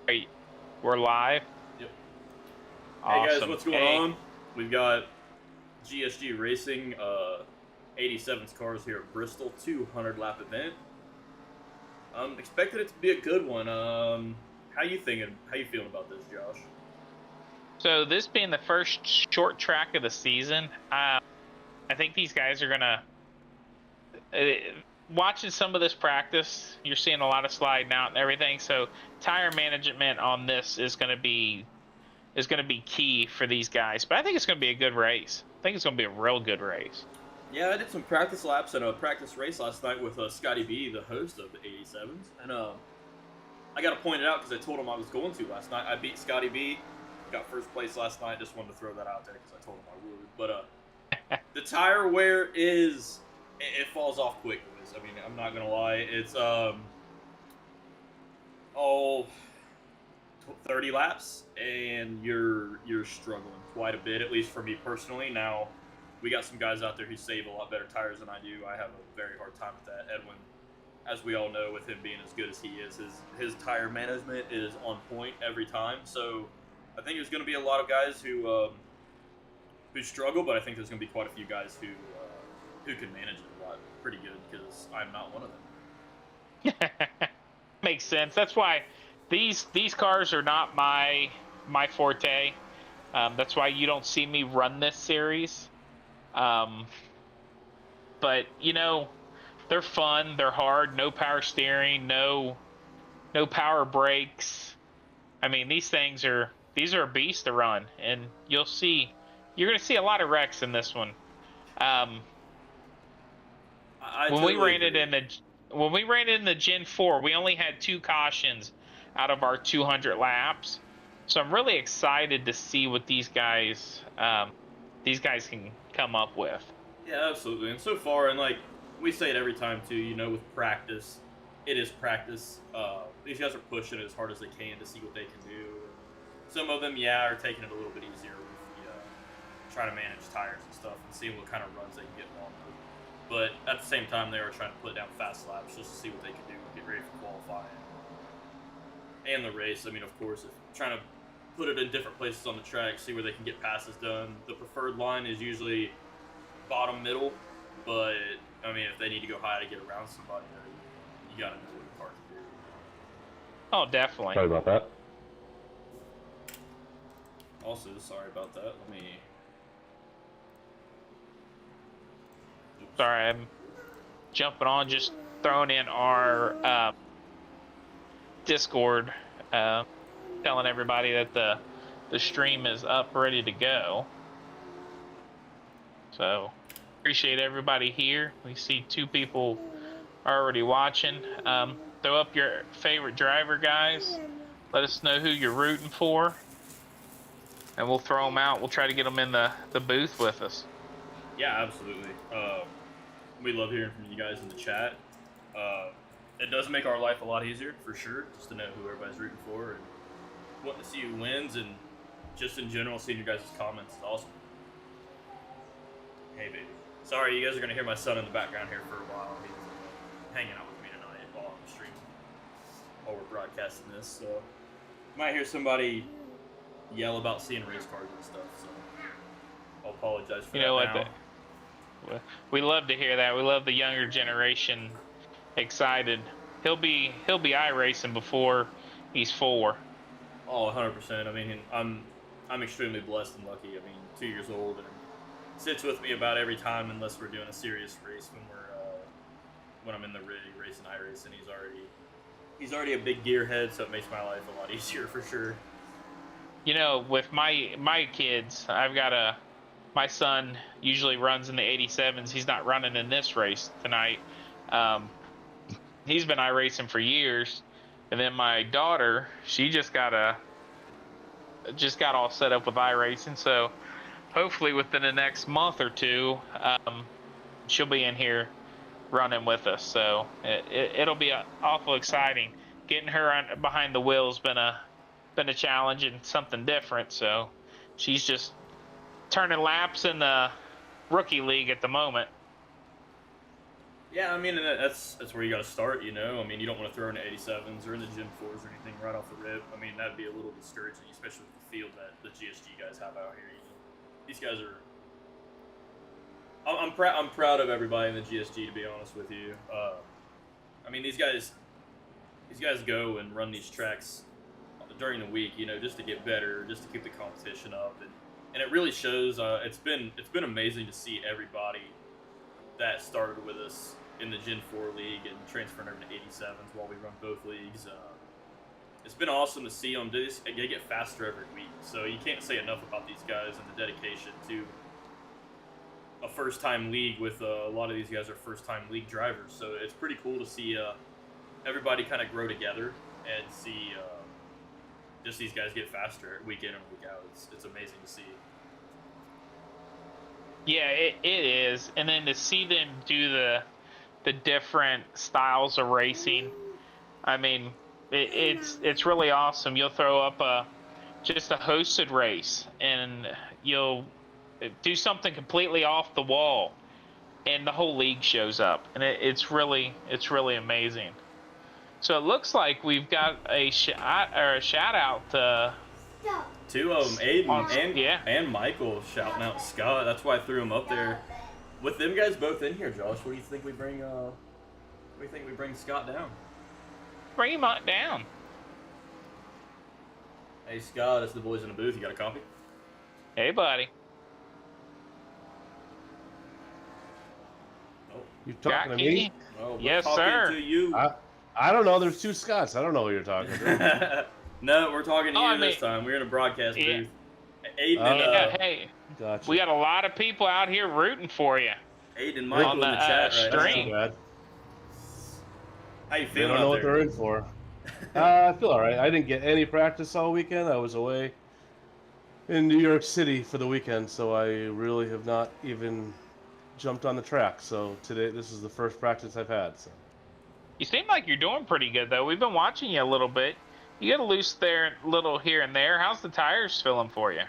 Great. We're live. Yep. Hey guys, Awesome. what's going on? We've got GSG Racing 87's cars here at Bristol 200 lap event. Expected it to be a good one. How you thinking? How you feeling about this, Josh? So this being the first short track of the season, I think these guys are gonna. Watching some of this practice, you're seeing a lot of sliding out and everything. So tire management on this is gonna be key for these guys. But I think it's gonna be a good race. I think it's gonna be a real good race. Yeah, I did some practice laps and a practice race last night with Scotty B, the host of the 87s, and I got to point it out because I told him I was going to last night. I beat Scotty B, got first place last night. Just wanted to throw that out there because I told him I would. But the tire wear is it falls off quick, boys. I mean, I'm not gonna lie. It's 30 laps, and you're struggling quite a bit, at least for me personally. Now, we got some guys out there who save a lot better tires than I do. I have a very hard time with that. Edwin, as we all know, with him being as good as he is, his tire management is on point every time. So I think there's going to be a lot of guys who struggle, but I think there's going to be quite a few guys who can manage it a lot pretty good, because I'm not one of them. Makes sense. That's why these cars are not my forte. That's why you don't see me run this series. But you know, they're fun. They're hard. No power steering. No power brakes. I mean, these are a beast to run, and you're gonna see a lot of wrecks in this one. When we ran it in the Gen 4, we only had 2 cautions out of our 200 laps. So I'm really excited to see what these guys can come up with. Yeah, absolutely. And so far, and like we say it every time too, you know, with practice, it is practice. These guys are pushing it as hard as they can to see what they can do. Some of them, are taking it a little bit easier with trying to manage tires and stuff and seeing what kind of runs they can get along with. But at the same time, they are trying to put down fast laps just to see what they can do and get ready for qualifying and the race. I mean, of course, trying to put it in different places on the track, see where they can get passes done. The preferred line is usually bottom middle, but I mean, if they need to go high to get around somebody, you gotta know what the car can do. Oh, definitely. Sorry about that. Also, sorry about that. Let me. Oops. Sorry, I'm jumping on, just throwing in our Discord, telling everybody that the stream is up, ready to go. So appreciate everybody here. We see 2 people already watching. Throw up your favorite driver, guys. Let us know who you're rooting for, and we'll throw them out. We'll try to get them in the booth with us. Yeah, absolutely. We love hearing from you guys in the chat. It does make our life a lot easier, for sure, just to know who everybody's rooting for and wanting to see who wins, and just in general, seeing your guys' comments is awesome. Hey, baby. Sorry, you guys are going to hear my son in the background here for a while. He's hanging out with me tonight while I'm streaming, while we're broadcasting this. So you might hear somebody yell about seeing race cars and stuff, so I'll apologize for that. You know now. what? We love to hear that. We love the younger generation excited. He'll be iRacing before he's 4. Oh, 100%. I mean, I'm extremely blessed and lucky. I mean, 2 years old, and sits with me about every time, unless we're doing a serious race when I'm in the rig racing iRacing. He's already a big gearhead, so it makes my life a lot easier for sure. You know, with my kids, my son usually runs in the 87s. He's not running in this race tonight. He's been iRacing for years, and then my daughter, she just got all set up with iRacing. So hopefully within the next month or 2, she'll be in here running with us. So it'll be awful exciting. Getting her behind the wheel's been a challenge and something different. So she's just turning laps in the rookie league at the moment. Yeah, I mean, and that's where you got to start, you know. I mean, you don't want to throw in the 87s or in the Gen 4s or anything right off the rip. I mean, that'd be a little discouraging, especially with the field that the GSG guys have out here. You know, these guys are. I'm proud of everybody in the GSG, to be honest with you. I mean, these guys go and run these tracks during the week, you know, just to get better, just to keep the competition up, and it really shows. It's been amazing to see everybody that started with us in the Gen 4 league and transferring over to 87s while we run both leagues. It's been awesome to see them do this. They get faster every week, so you can't say enough about these guys and the dedication to a first-time league. With a lot of these guys are first-time league drivers, so it's pretty cool to see everybody kind of grow together and see just these guys get faster week in and week out. It's amazing to see. Yeah, it is. And then to see them do the different styles of racing, I mean, it's really awesome. You'll throw up just a hosted race, and you'll do something completely off the wall, and the whole league shows up, and it's really amazing. So it looks like we've got a shout out to Two of them, Aiden and Michael, shouting out Scott. That's why I threw him up there. With them guys both in here, Josh, what do you think we bring? What do you think we bring Scott down? Bring him on down. Hey Scott, it's the boys in the booth. You got a copy? Hey, buddy. Oh, You talking to me? well, Yes, talking sir. To you. I don't know. There's two Scotts. I don't know who you're talking to. No, we're talking to you I this mean, time. We're in a broadcast yeah. booth. Aiden Yeah, hey, Gotcha. we got a lot of people out here rooting for you. Aiden and Michael on in the the, chat stream. right Too now. bad. How you They feeling don't know out what there? they're in for. I feel all right. I didn't get any practice all weekend. I was away in New York City for the weekend, so I really have not even jumped on the track. So today, this is the first practice I've had. So. You seem like you're doing pretty good, though. We've been watching you a little bit. You get a loose there, little here and there. How's the tires feeling for you?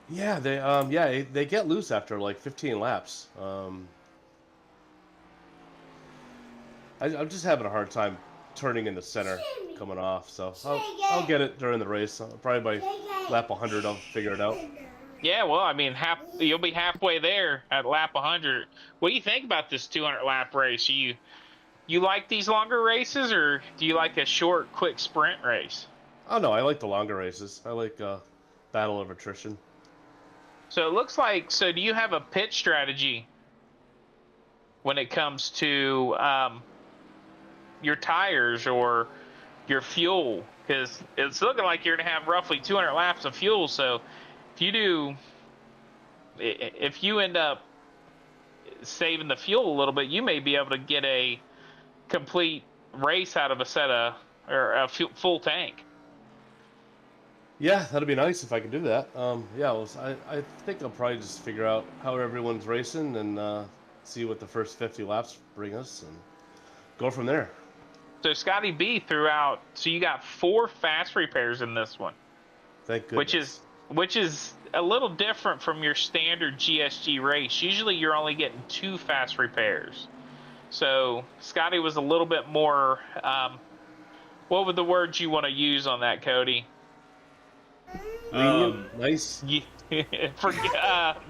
Yeah, they get loose after like 15 laps. I'm just having a hard time turning in the center coming off, so I'll get it during the race. Probably by lap 100 I'll figure it out. Yeah, well, I mean, you'll be halfway there at lap 100. What do you think about this 200 lap race? You like these longer races, or do you like a short, quick sprint race? Oh no, I like the longer races. I like battle of attrition. So it looks like, so do you have a pit strategy when it comes to your tires or your fuel? Because it's looking like you're going to have roughly 200 laps of fuel. So if you end up saving the fuel a little bit, you may be able to get a complete race out of a set of, or a full tank. Yeah, that'd be nice if I could do that. Yeah, well, I think I'll probably just figure out how everyone's racing and see what the first 50 laps bring us and go from there. So Scotty B threw out, so you got 4 fast repairs in this one. Thank goodness. Which is a little different from your standard GSG race. Usually you're only getting 2 fast repairs. So Scotty was a little bit more, what would the words you want to use on that, Cody? Nice. For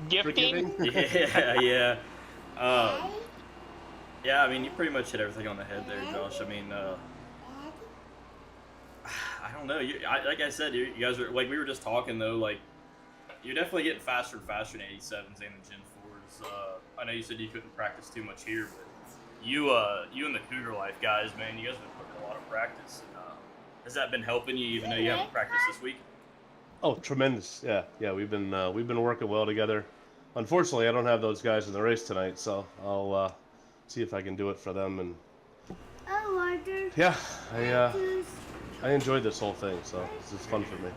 gifting? Yeah. Yeah, I mean, you pretty much hit everything on the head there, Josh. I mean, I don't know. Like I said, you guys are, like we were just talking though. Like you're definitely getting faster and faster in 87s and the Gen 4s. I know you said you couldn't practice too much here, but you and the Cougar Life guys, man, you guys have been putting in a lot of practice. And, has that been helping you, even though you haven't practiced this week? Oh, tremendous! Yeah. We've been working well together. Unfortunately, I don't have those guys in the race tonight, so I'll see if I can do it for them. And yeah, I enjoyed this whole thing, so this is fun for me.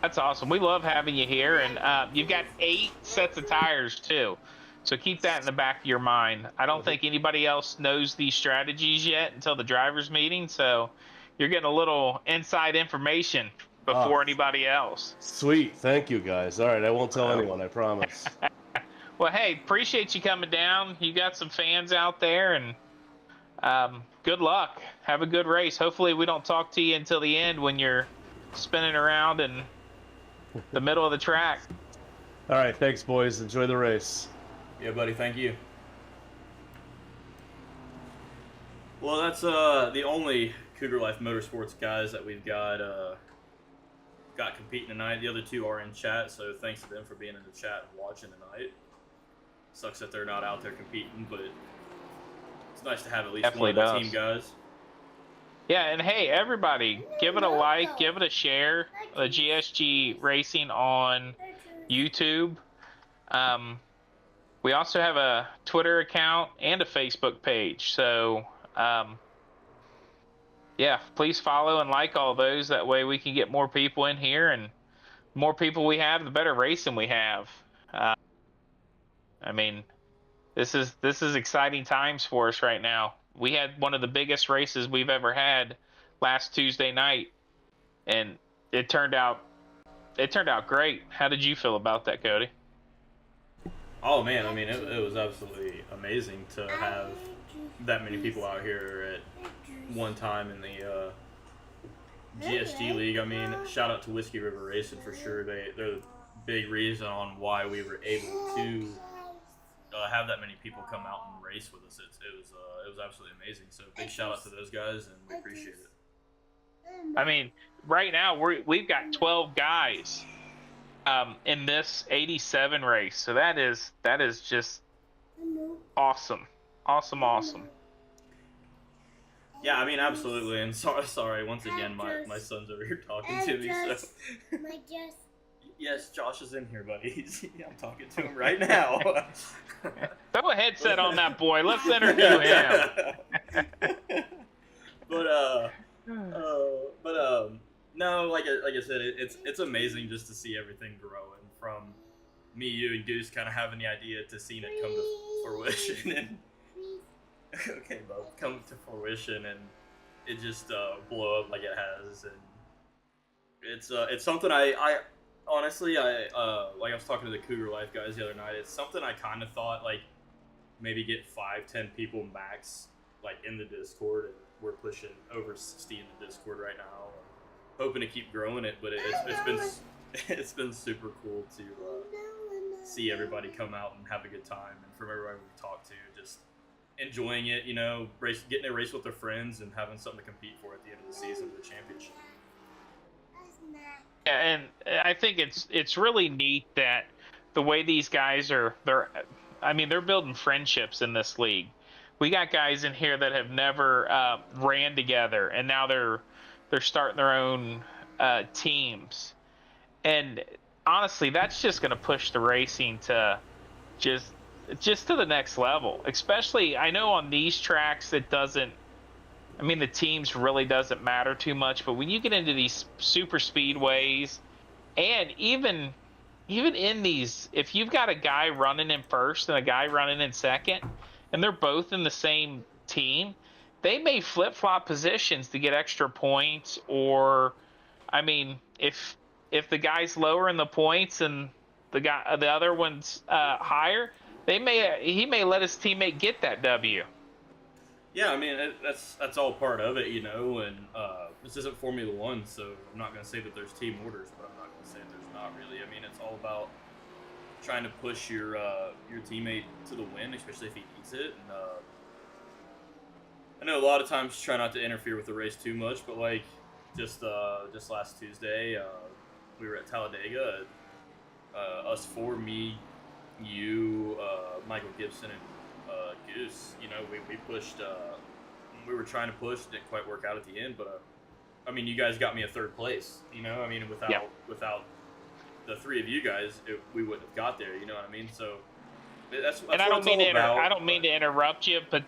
That's awesome. We love having you here, and you've got 8 sets of tires too. So keep that in the back of your mind. I don't think anybody else knows these strategies yet until the drivers' meeting, so you're getting a little inside information before anybody else. Sweet, thank you guys. All right, I won't tell anyone, I promise. Well, hey, appreciate you coming down. You got some fans out there, and good luck. Have a good race. Hopefully, we don't talk to you until the end when you're spinning around in the middle of the track. All right, thanks, boys. Enjoy the race. Yeah, buddy. Thank you. Well, that's the only Cougar Life Motorsports guys that we've got competing tonight. The other two are in chat, so thanks to them for being in the chat and watching tonight. Sucks that they're not out there competing, but it's nice to have at least Definitely one of the does. team guys. Yeah, and hey, everybody, give it a like, give it a share. The GSG Racing on YouTube. We also have a Twitter account and a Facebook page. So, yeah, please follow and like all those. That way we can get more people in here, and the more people we have, the better racing we have. I mean, this is exciting times for us right now. We had one of the biggest races we've ever had last Tuesday night, and it turned out great. How did you feel about that, Cody? Oh man, I mean, it was absolutely amazing to have that many people out here at one time in the GSG League. I mean, shout out to Whiskey River Racing for sure. They're the big reason on why we were able to have that many people come out and race with us. It was absolutely amazing. So big shout out to those guys, and we appreciate it. I mean, right now we've got 12 guys in this 87 race, so that is just awesome. Yeah, I mean, absolutely. And sorry once again, my son's over here talking to me. So yes, Josh is in here, buddy. I'm talking to him right now. Throw a headset on that boy. Let's interview him. But no, like I said, it's amazing just to see everything growing from me, you, and Goose kind of having the idea to seeing it come to fruition, and okay, bub, come to fruition, and it just blow up like it has, and it's something I honestly, like I was talking to the Cougar Life guys the other night, it's something I kind of thought, like, maybe get 5-10 people max, like, in the Discord, and we're pushing over 60 in the Discord right now, hoping to keep growing it, but it's been super cool to see everybody come out and have a good time, and from everybody we talked to, just enjoying it, you know, getting a race with their friends and having something to compete for at the end of the season, the championship. Yeah, and I think it's really neat that the way these guys they're building friendships in this league. We got guys in here that have never ran together, and now they're starting their own teams. And honestly, that's just going to push the racing to just to the next level. Especially, I know on these tracks it doesn't. I mean, the teams really doesn't matter too much, but when you get into these super speedways, and even in these, if you've got a guy running in first and a guy running in second, and they're both in the same team, they may flip-flop positions to get extra points, or, I mean, if the guy's lower in the points and the other one's higher, he may let his teammate get that W. Yeah, I mean, that's all part of it, you know, and this isn't Formula One, so I'm not going to say that there's team orders, but I'm not going to say there's not really. I mean, it's all about trying to push your teammate to the win, especially if he needs it. And I know a lot of times try not to interfere with the race too much, but like just last Tuesday, we were at Talladega, us four, me, you, Michael Gibson, and Goose, you know, we pushed, we were trying to push, didn't quite work out at the end, but I mean, you guys got me a third place, you know, I mean, without the three of you guys, we wouldn't have got there, you know what I mean? So that's and I what don't it's all about. I don't mean to interrupt you, but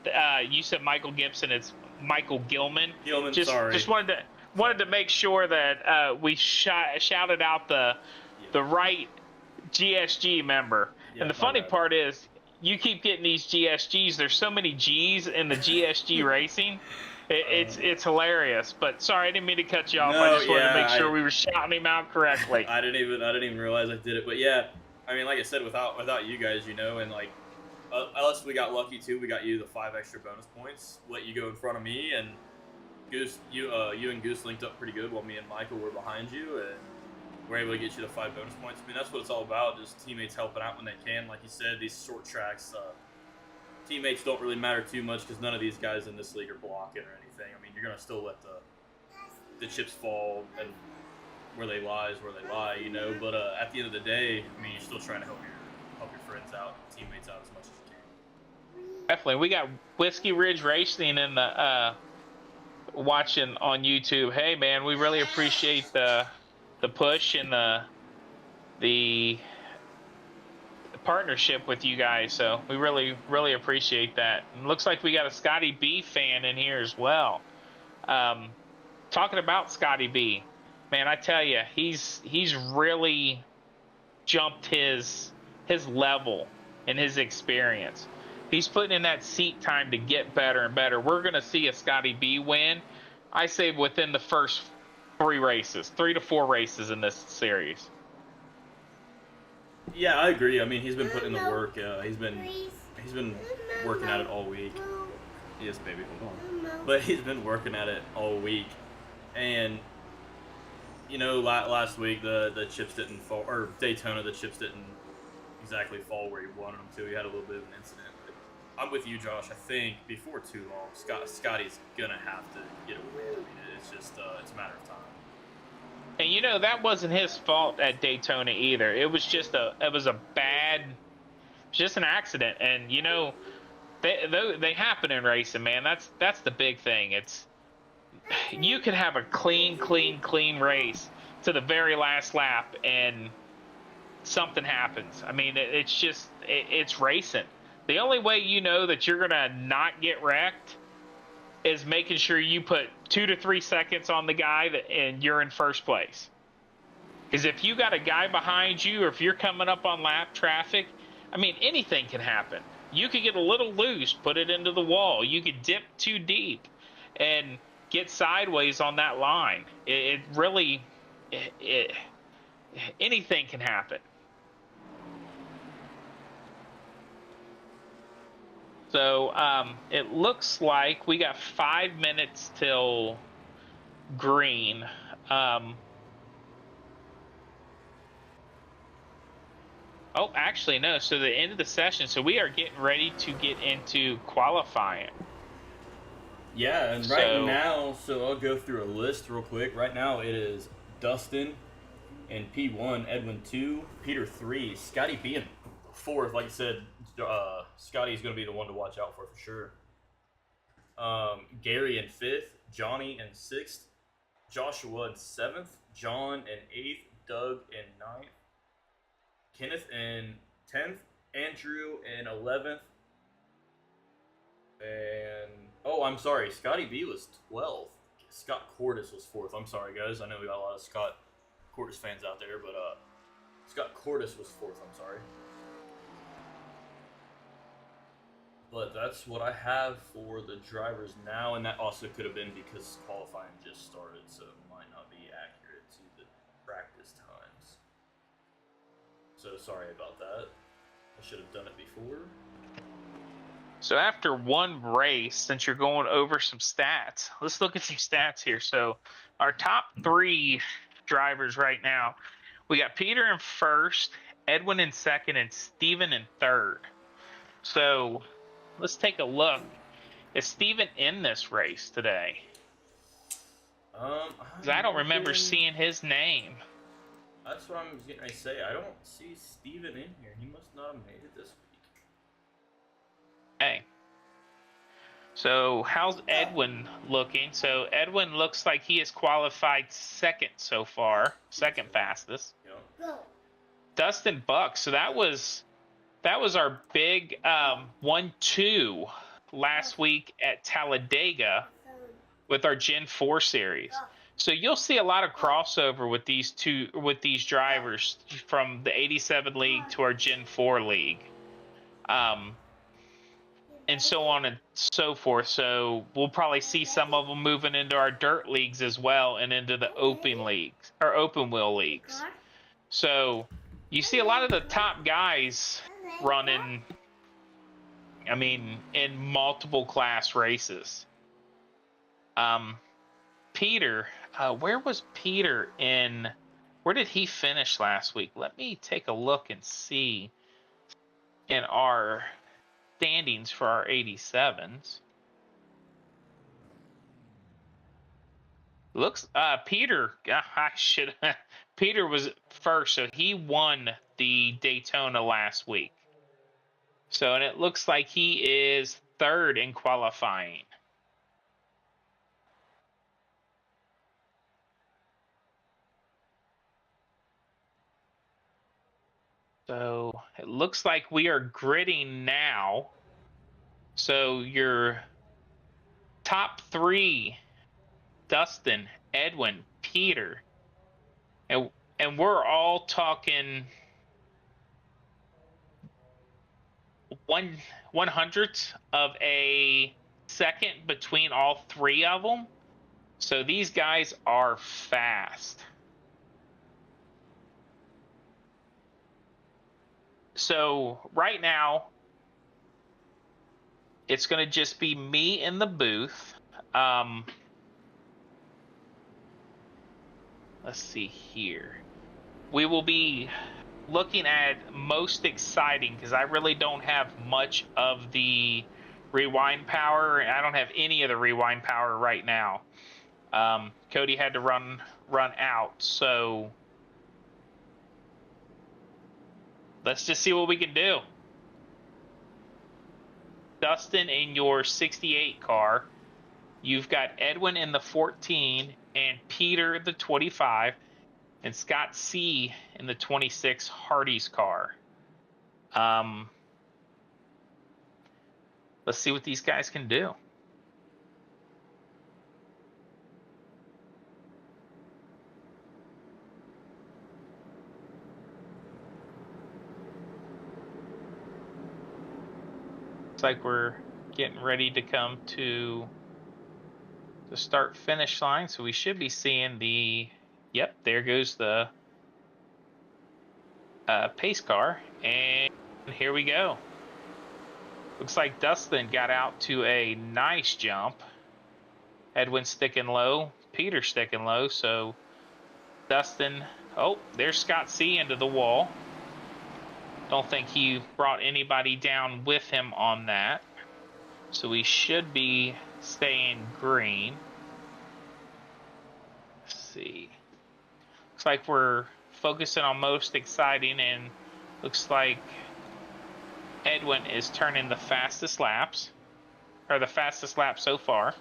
you said Michael Gibson, it's Michael Gilman. Sorry. Just wanted to make sure that we shouted out the right GSG member. Yeah, and the funny part is, you keep getting these GSGs. There's so many G's in the GSG racing. It's hilarious. But sorry, I didn't mean to cut you off. No, I just wanted to make sure we were shouting him out correctly. I didn't even realize I did it. But yeah, I mean, like I said, without you guys, you know, and like us, we got lucky too. We got you the 5 extra bonus points. Let you go in front of me, and Goose, you and Goose linked up pretty good while me and Michael were behind you, and we're able to get you the 5 bonus points. I mean, that's what it's all about. Just teammates helping out when they can. Like you said, these short tracks, teammates don't really matter too much because none of these guys in this league are blocking or anything. I mean, you're gonna still let the chips fall, and where they lie is where they lie, you know. But at the end of the day, I mean, you're still trying to help your friends out, teammates out as much as you can. Definitely, we got Whiskey Ridge Racing in the watching on YouTube. Hey man, we really appreciate the push and the partnership with you guys. So we really appreciate that. And looks like we got a Scotty B fan in here as well. Talking about Scotty B, man, I tell you, he's really jumped his level and his experience. He's putting in that seat time to get better and better. We're going to see a Scotty B win, I say, within the first 3 to 4 races in this series. Yeah, I agree. I mean, he's been putting in the work. He's been working at it all week. Yes, baby, hold on. But he's been working at it all week, and you know, last week the chips didn't fall, or Daytona, the chips didn't exactly fall where he wanted them to. He had a little bit of an incident. But I'm with you, Josh. I think before too long, Scotty's gonna have to get a win. I mean, it's just it's a matter of time. And you know, that wasn't his fault at Daytona either. It was just just an accident. And you know, they happen in racing, man. That's the big thing. It's, you can have a clean race to the very last lap and something happens. I mean, it's racing. The only way you know that you're gonna not get wrecked is making sure you put 2 to 3 seconds on the guy and you're in first place. Because if you got a guy behind you, or if you're coming up on lap traffic, I mean, anything can happen. You could get a little loose, put it into the wall. You could dip too deep and get sideways on that line. Anything can happen. So it looks like we got 5 minutes till green. Oh, actually, no. So the end of the session. So we are getting ready to get into qualifying. Yeah, and right now, so I'll go through a list real quick. Right now it is Dustin in P1, Edwin 2, Peter 3, Scotty B in 4th. Like I said, Scotty's going to be the one to watch out for sure. Gary in 5th, Johnny in 6th, Joshua in 7th, John in 8th, Doug in 9th, Kenneth in 10th, Andrew in 11th, and oh, I'm sorry, Scotty B was 12th. Scott Cordes was 4th. I'm sorry, guys. I know we got a lot of Scott Cordes fans out there, but Scott Cordes was 4th. I'm sorry. But that's what I have for the drivers now, and that also could have been because qualifying just started, so it might not be accurate to the practice times. So sorry about that. I should have done it before. So after one race, since you're going over some stats, let's look at some stats here. So our top 3 drivers right now, we got Peter in 1st, Edwin in 2nd, and Steven in 3rd. So let's take a look. Is Steven in this race today? Because I don't remember seeing his name. That's what I'm getting ready to say. I don't see Steven in here. He must not have made it this week. Hey. So how's Edwin looking? So Edwin looks like he has qualified 2nd so far. 2nd fastest. Yep. Dustin Buck. So that was our big 1-2 last week at Talladega with our Gen 4 series. So you'll see a lot of crossover with these drivers from the 87 league to our Gen 4 league. And so on and so forth. So we'll probably see some of them moving into our dirt leagues as well, and into the open leagues or open wheel leagues. So you see a lot of the top guys running, I mean, in multiple class races. Peter, where was Peter in, where did he finish last week? Let me take a look and see in our standings for our 87s. Looks Peter, I should Peter was first, so he won the Daytona last week. So, and it looks like he is third in qualifying. So it looks like we are gridding now. So your top three, Dustin, Edwin, Peter, and we're all talking 1/100th of a second between all three of them. So these guys are fast. So right now, it's going to just be me in the booth. Let's see here. We will be looking at most exciting because I really don't have much of the rewind power. I don't have any of the rewind power right now. Cody had to run out, so let's just see what we can do. Dustin in your 68 car. You've got Edwin in the 14 and Peter the 25 and Scott C in the 26 Hardy's car. Let's see what these guys can do. Looks like we're getting ready to come to the start finish line, so we should be seeing the, yep, there goes the pace car, and here we go. Looks like Dustin got out to a nice jump. Edwin sticking low, Peter sticking low, so Dustin, oh, there's Scott C into the wall. Don't think he brought anybody down with him on that. So we should be staying green. Let's see. Looks like we're focusing on most exciting, and looks like Edwin is turning the fastest laps, or the fastest lap so far.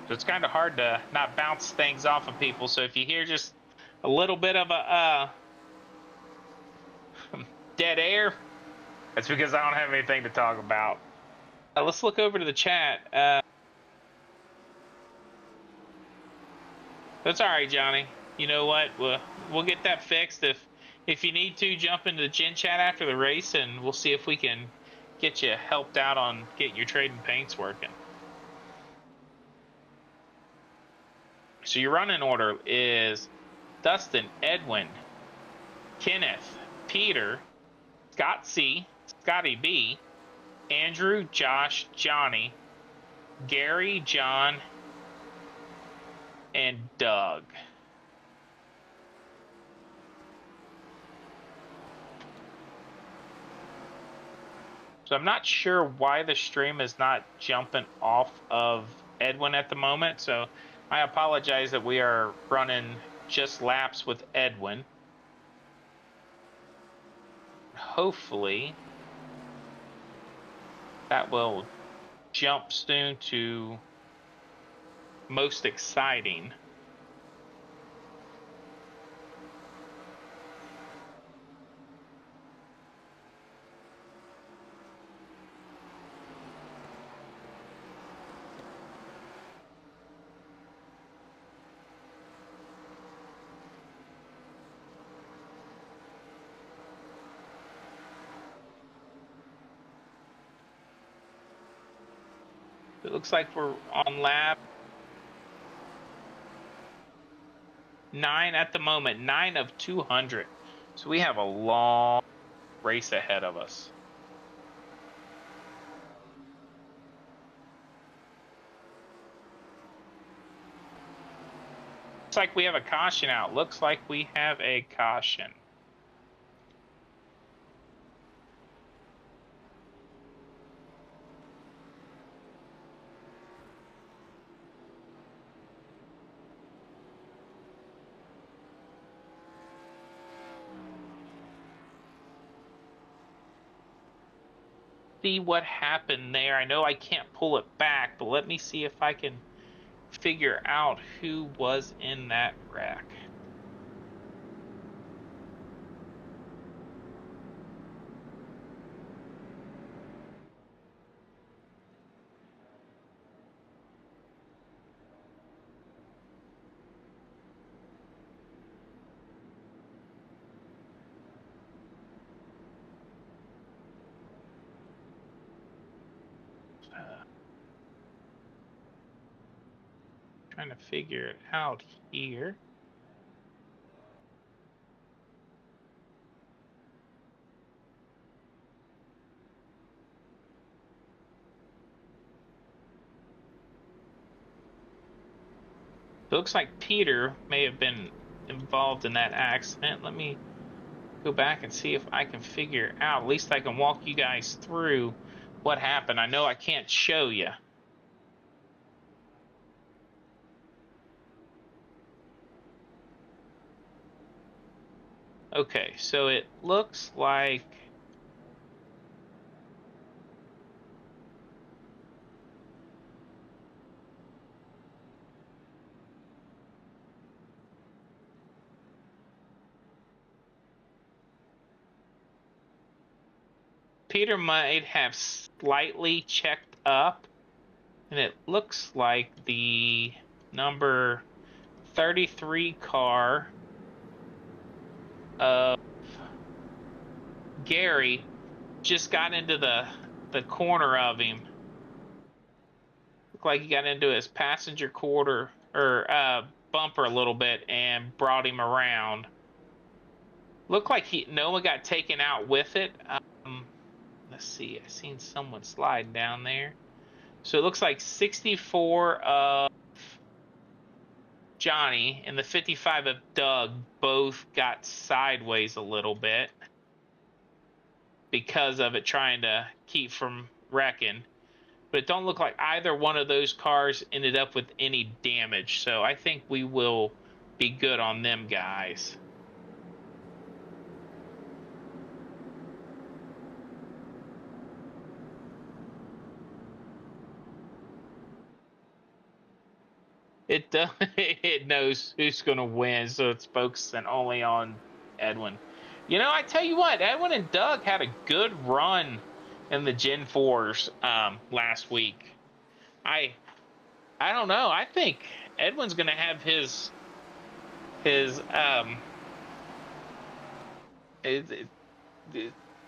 So it's kind of hard to not bounce things off of people. So if you hear just a little bit of a dead air, that's because I don't have anything to talk about. Let's look over to the chat. That's all right, Johnny. You know what? We'll get that fixed. If you need to, jump into the Gen Chat after the race, and we'll see if we can get you helped out on getting your trading paints working. So your running order is Dustin, Edwin, Kenneth, Peter, Scott C, Scotty B, Andrew, Josh, Johnny, Gary, John, and Doug. So I'm not sure why the stream is not jumping off of Edwin at the moment. So I apologize that we are running just laps with Edwin. Hopefully that will jump soon to most exciting. It looks like we're on lap 9 at the moment, 9 of 200. So we have a long race ahead of us. Looks like we have a caution out. Looks like we have a caution. See what happened there. I know I can't pull it back, but let me see if I can figure out who was in that wreck. Trying to figure it out here. It looks like Peter may have been involved in that accident. Let me go back and see if I can figure out. At least I can walk you guys through what happened. I know I can't show you. Okay, so it looks like Peter might have slightly checked up, and it looks like the number 33 car of Gary just got into the corner of him. Looked like he got into his passenger quarter or bumper a little bit and brought him around. Looked like no one got taken out with it. Let's see, I seen someone slide down there. So it looks like 64 of Johnny and the 55 of Doug both got sideways a little bit because of it trying to keep from wrecking. But it don't look like either one of those cars ended up with any damage. So I think we will be good on them guys. It knows who's going to win, so it's focusing only on Edwin. You know, I tell you what, Edwin and Doug had a good run in the Gen 4s last week. I don't know. I think Edwin's going to have his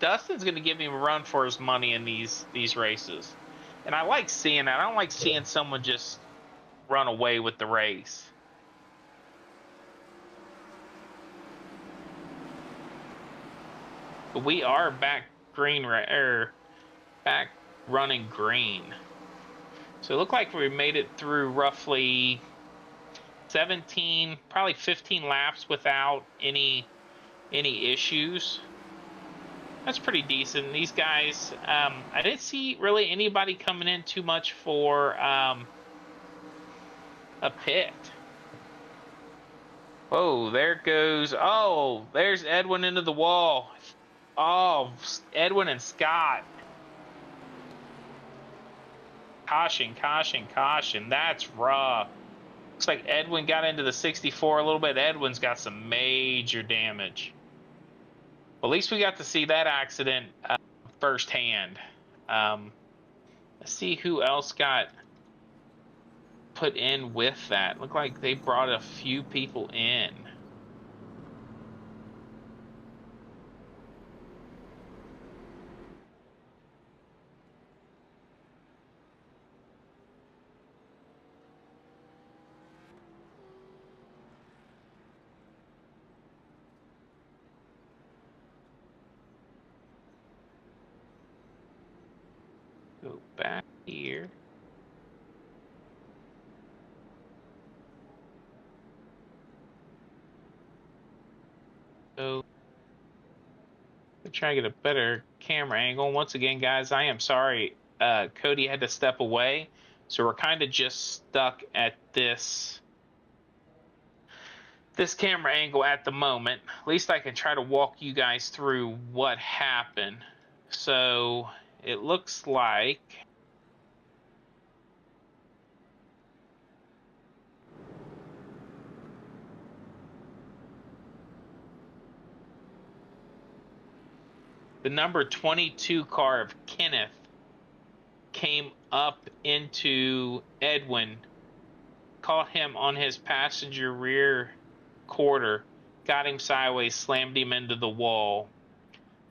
Dustin's going to give him a run for his money in these races. And I like seeing that. I don't like seeing someone just run away with the race. But we are back back running green. So it looked like we made it through roughly 17, probably 15 laps without any issues. That's pretty decent. These guys, I didn't see really anybody coming in too much for a pit. Oh, there goes. Oh, there's Edwin into the wall. Oh, Edwin and Scott. Caution, caution, caution. That's rough. Looks like Edwin got into the 64 a little bit. Edwin's got some major damage. Well, at least we got to see that accident firsthand. Let's see who else got put in with that. Looked like they brought a few people in. Go back here. So, try to get a better camera angle. Once again, guys, I am sorry. Cody had to step away, so we're kind of just stuck at this camera angle at the moment. At least I can try to walk you guys through what happened. So it looks like the number 22 car of Kenneth came up into Edwin, caught him on his passenger rear quarter, got him sideways, slammed him into the wall.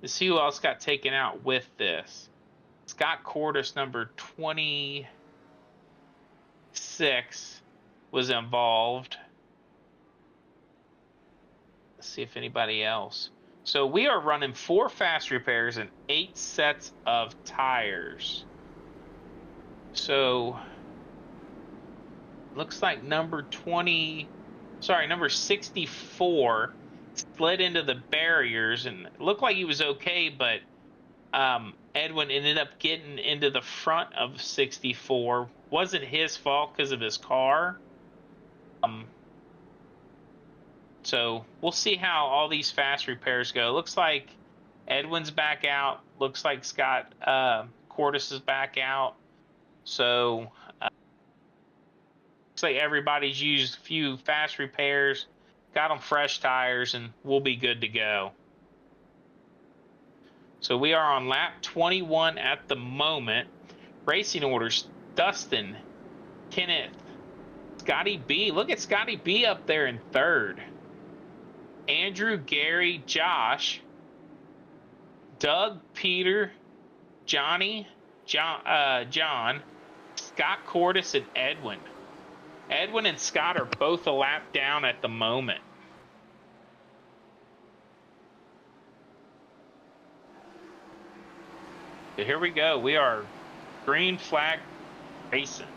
Let's see who else got taken out with this. Scott Cordis, number 26, was involved. Let's see if anybody else. So we are running 4 fast repairs and 8 sets of tires. So looks like number 64 slid into the barriers and it looked like he was okay, but Edwin ended up getting into the front of 64. Wasn't his fault because of his car. So we'll see how all these fast repairs go. Looks like Edwin's back out. Looks like Scott Cordis is back out. So looks like everybody's used a few fast repairs, got them fresh tires, and we'll be good to go. So we are on lap 21 at the moment. Racing orders: Dustin, Kenneth, Scotty B. Look at Scotty B up there in third. Andrew, Gary, Josh, Doug, Peter, Johnny, John, Scott Cordis, and Edwin. Edwin and Scott are both a lap down at the moment. So here we go. We are green flag racing.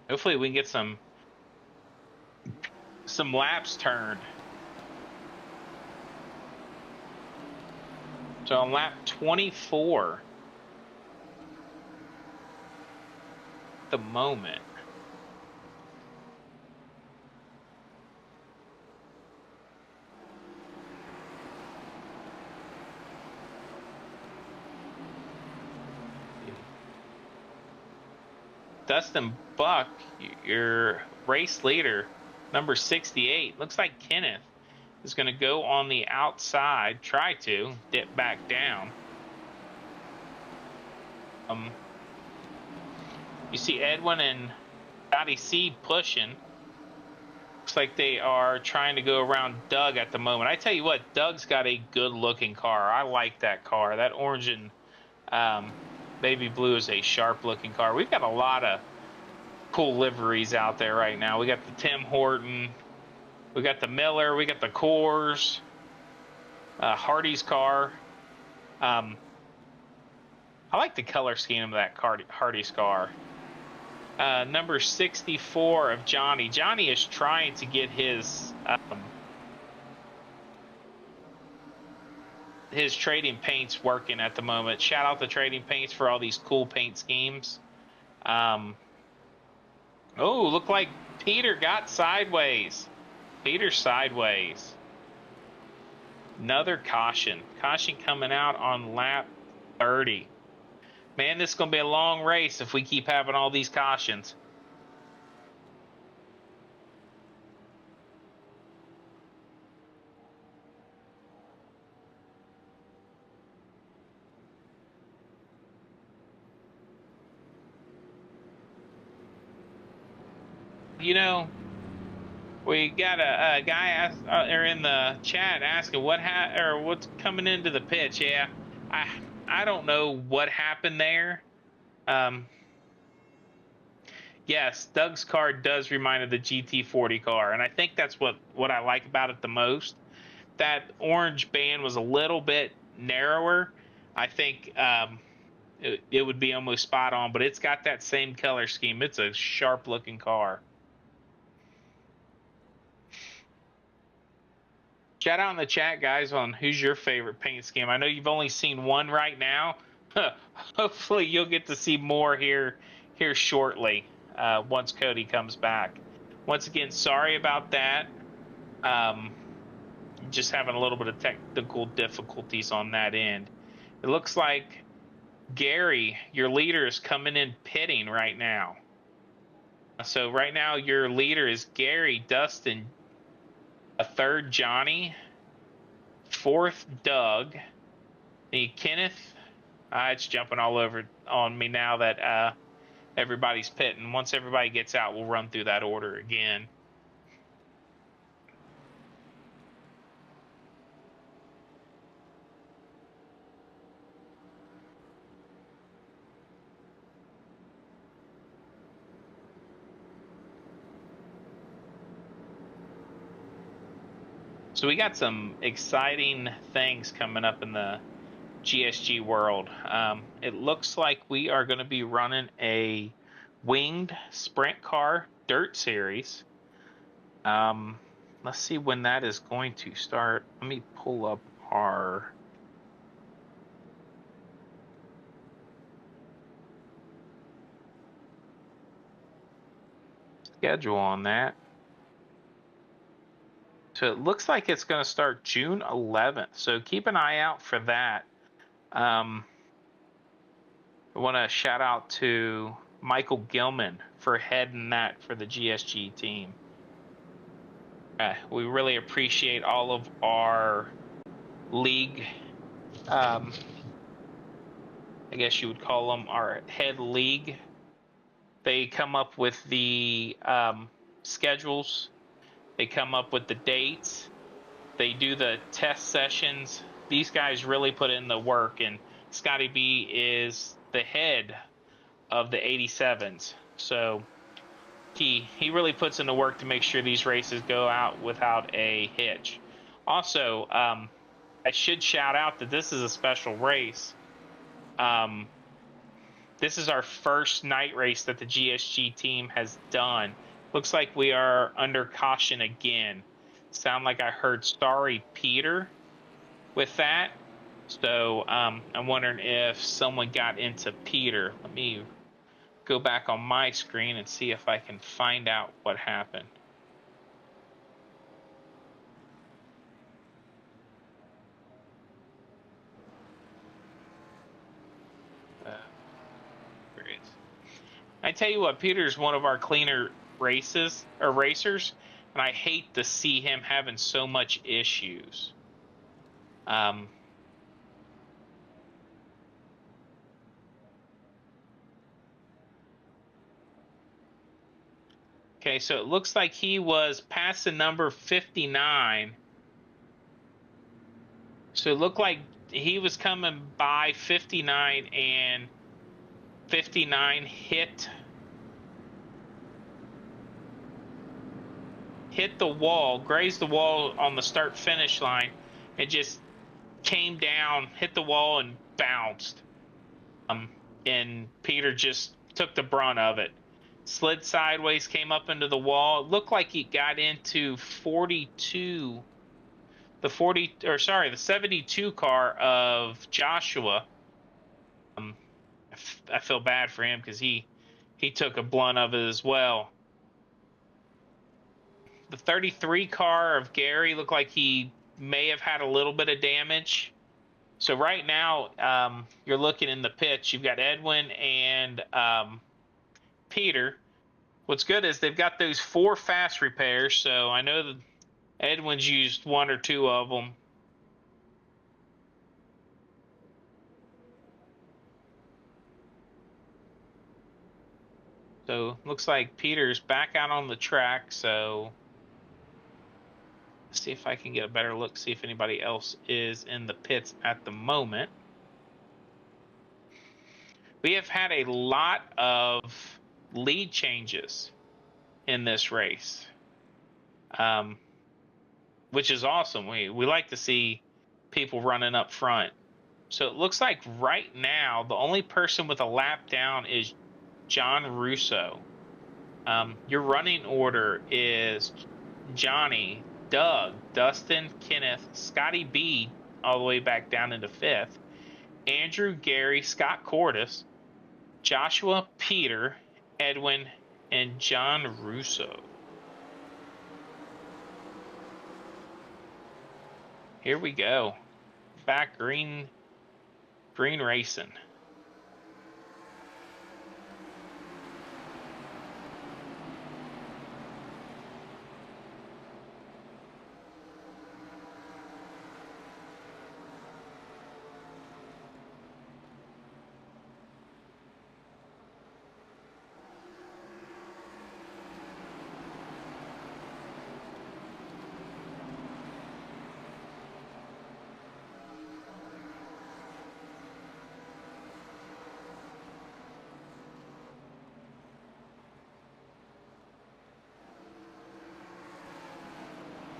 Hopefully we can get some laps turned. So on lap 24 at the moment. Dustin Buck, your race leader, number 68. Looks like Kenneth is going to go on the outside, try to dip back down. You see Edwin and Scotty C pushing. Looks like they are trying to go around Doug at the moment. I tell you what, Doug's got a good looking car. I like that car. That orange and baby blue is a sharp looking car. We've got a lot of cool liveries out there right now. We got the Tim Horton, we got the Miller, we got the Coors, Hardy's car. I like the color scheme of that Hardy's car. Number 64 of Johnny. Johnny is trying to get his trading paints working at the moment. Shout out to Trading Paints for all these cool paint schemes. Oh, look like Peter got sideways. Peter's sideways. Another caution. Caution coming out on lap 30. Man, this is going to be a long race if we keep having all these cautions. You know, we got a guy in the chat asking what's coming into the pitch. Yeah, I don't know what happened there. yes, Doug's car does remind of the GT40 car, and I think that's what I like about it the most. That orange band was a little bit narrower. I think it would be almost spot on, but it's got that same color scheme. It's a sharp looking car. Shout out in the chat, guys, on who's your favorite paint scheme. I know you've only seen one right now. Hopefully you'll get to see more here shortly once Cody comes back. Once again, sorry about that. Just having a little bit of technical difficulties on that end. It looks like Gary, your leader, is coming in pitting right now. So right now your leader is Gary, Dustin, a third Johnny, fourth Doug, the Kenneth. It's jumping all over on me now that everybody's pitting. Once everybody gets out, we'll run through that order again. So we got some exciting things coming up in the GSG world. It looks like we are going to be running a winged sprint car dirt series. Let's see when that is going to start. Let me pull up our schedule on that. So it looks like it's going to start June 11th. So keep an eye out for that. I want to shout out to Michael Gilman for heading that for the GSG team. We really appreciate all of our league, I guess you would call them our head league. They come up with the schedules. They come up with the dates. They do the test sessions. These guys really put in the work, and Scotty B is the head of the 87s. So he really puts in the work to make sure these races go out without a hitch. Also, I should shout out that this is a special race. This is our first night race that the GSG team has done. Looks like we are under caution again. Sound like I heard sorry Peter with that. So I'm wondering if someone got into Peter. Let me go back on my screen and see if I can find out what happened. I tell you what, Peter's one of our cleaner racers, and I hate to see him having so much issues. Okay, so it looks like he was past the number 59. So it looked like he was coming by 59, and 59 hit the wall, grazed the wall on the start finish line. It just came down, hit the wall, and bounced. And Peter just took the brunt of it. Slid sideways, came up into the wall. It looked like he got into 42. The 72 car of Joshua. I feel bad for him because he took a blunt of it as well. The 33 car of Gary looked like he may have had a little bit of damage. So right now, you're looking in the pits. You've got Edwin and Peter. What's good is they've got those 4 fast repairs. So I know that Edwin's used 1 or 2 of them. So looks like Peter's back out on the track. So let's see if I can get a better look, see if anybody else is in the pits at the moment. We have had a lot of lead changes in this race, which is awesome. We like to see people running up front. So it looks like right now the only person with a lap down is John Russo. Your running order is Johnny, Doug, Dustin, Kenneth, Scotty B, all the way back down into 5th, Andrew, Gary, Scott Cordis, Joshua, Peter, Edwin, and John Russo. Here we go. Back green racing.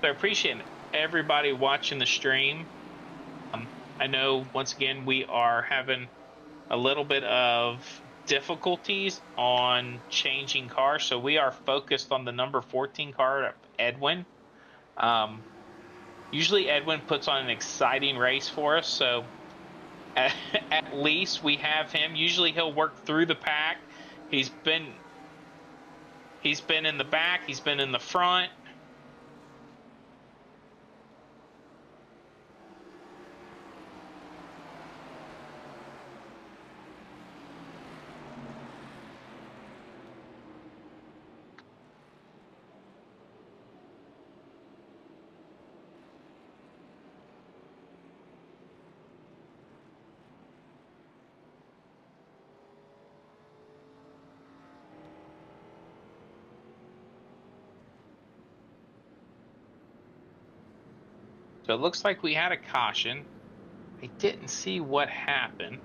So I appreciate everybody watching the stream. I know, once again, we are having a little bit of difficulties on changing cars, so we are focused on the number 14 car, Edwin. Usually Edwin puts on an exciting race for us, so at least we have him. Usually he'll work through the pack. He's been in the back, he's been in the front. So it looks like we had a caution. I didn't see what happened.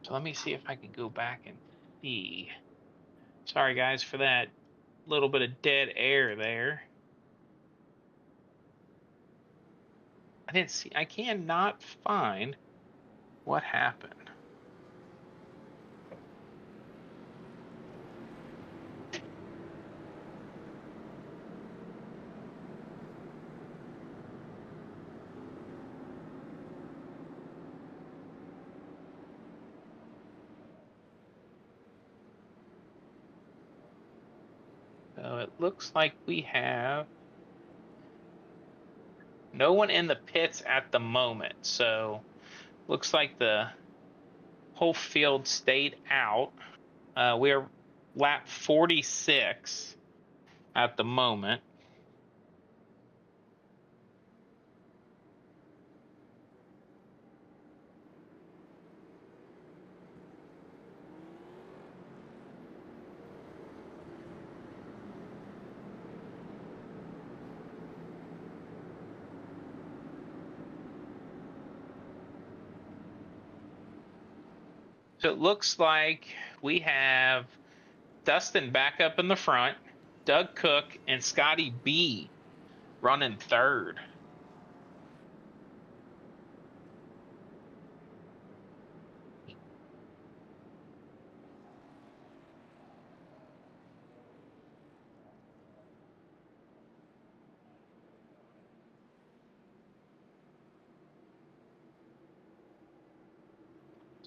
So let me see if I can go back and see. Sorry guys for that little bit of dead air there. I cannot find what happened. So it looks like we have no one in the pits at the moment. So looks like the whole field stayed out. We are lap 46 at the moment. So it looks like we have Dustin back up in the front, Doug Cook and Scotty B running third.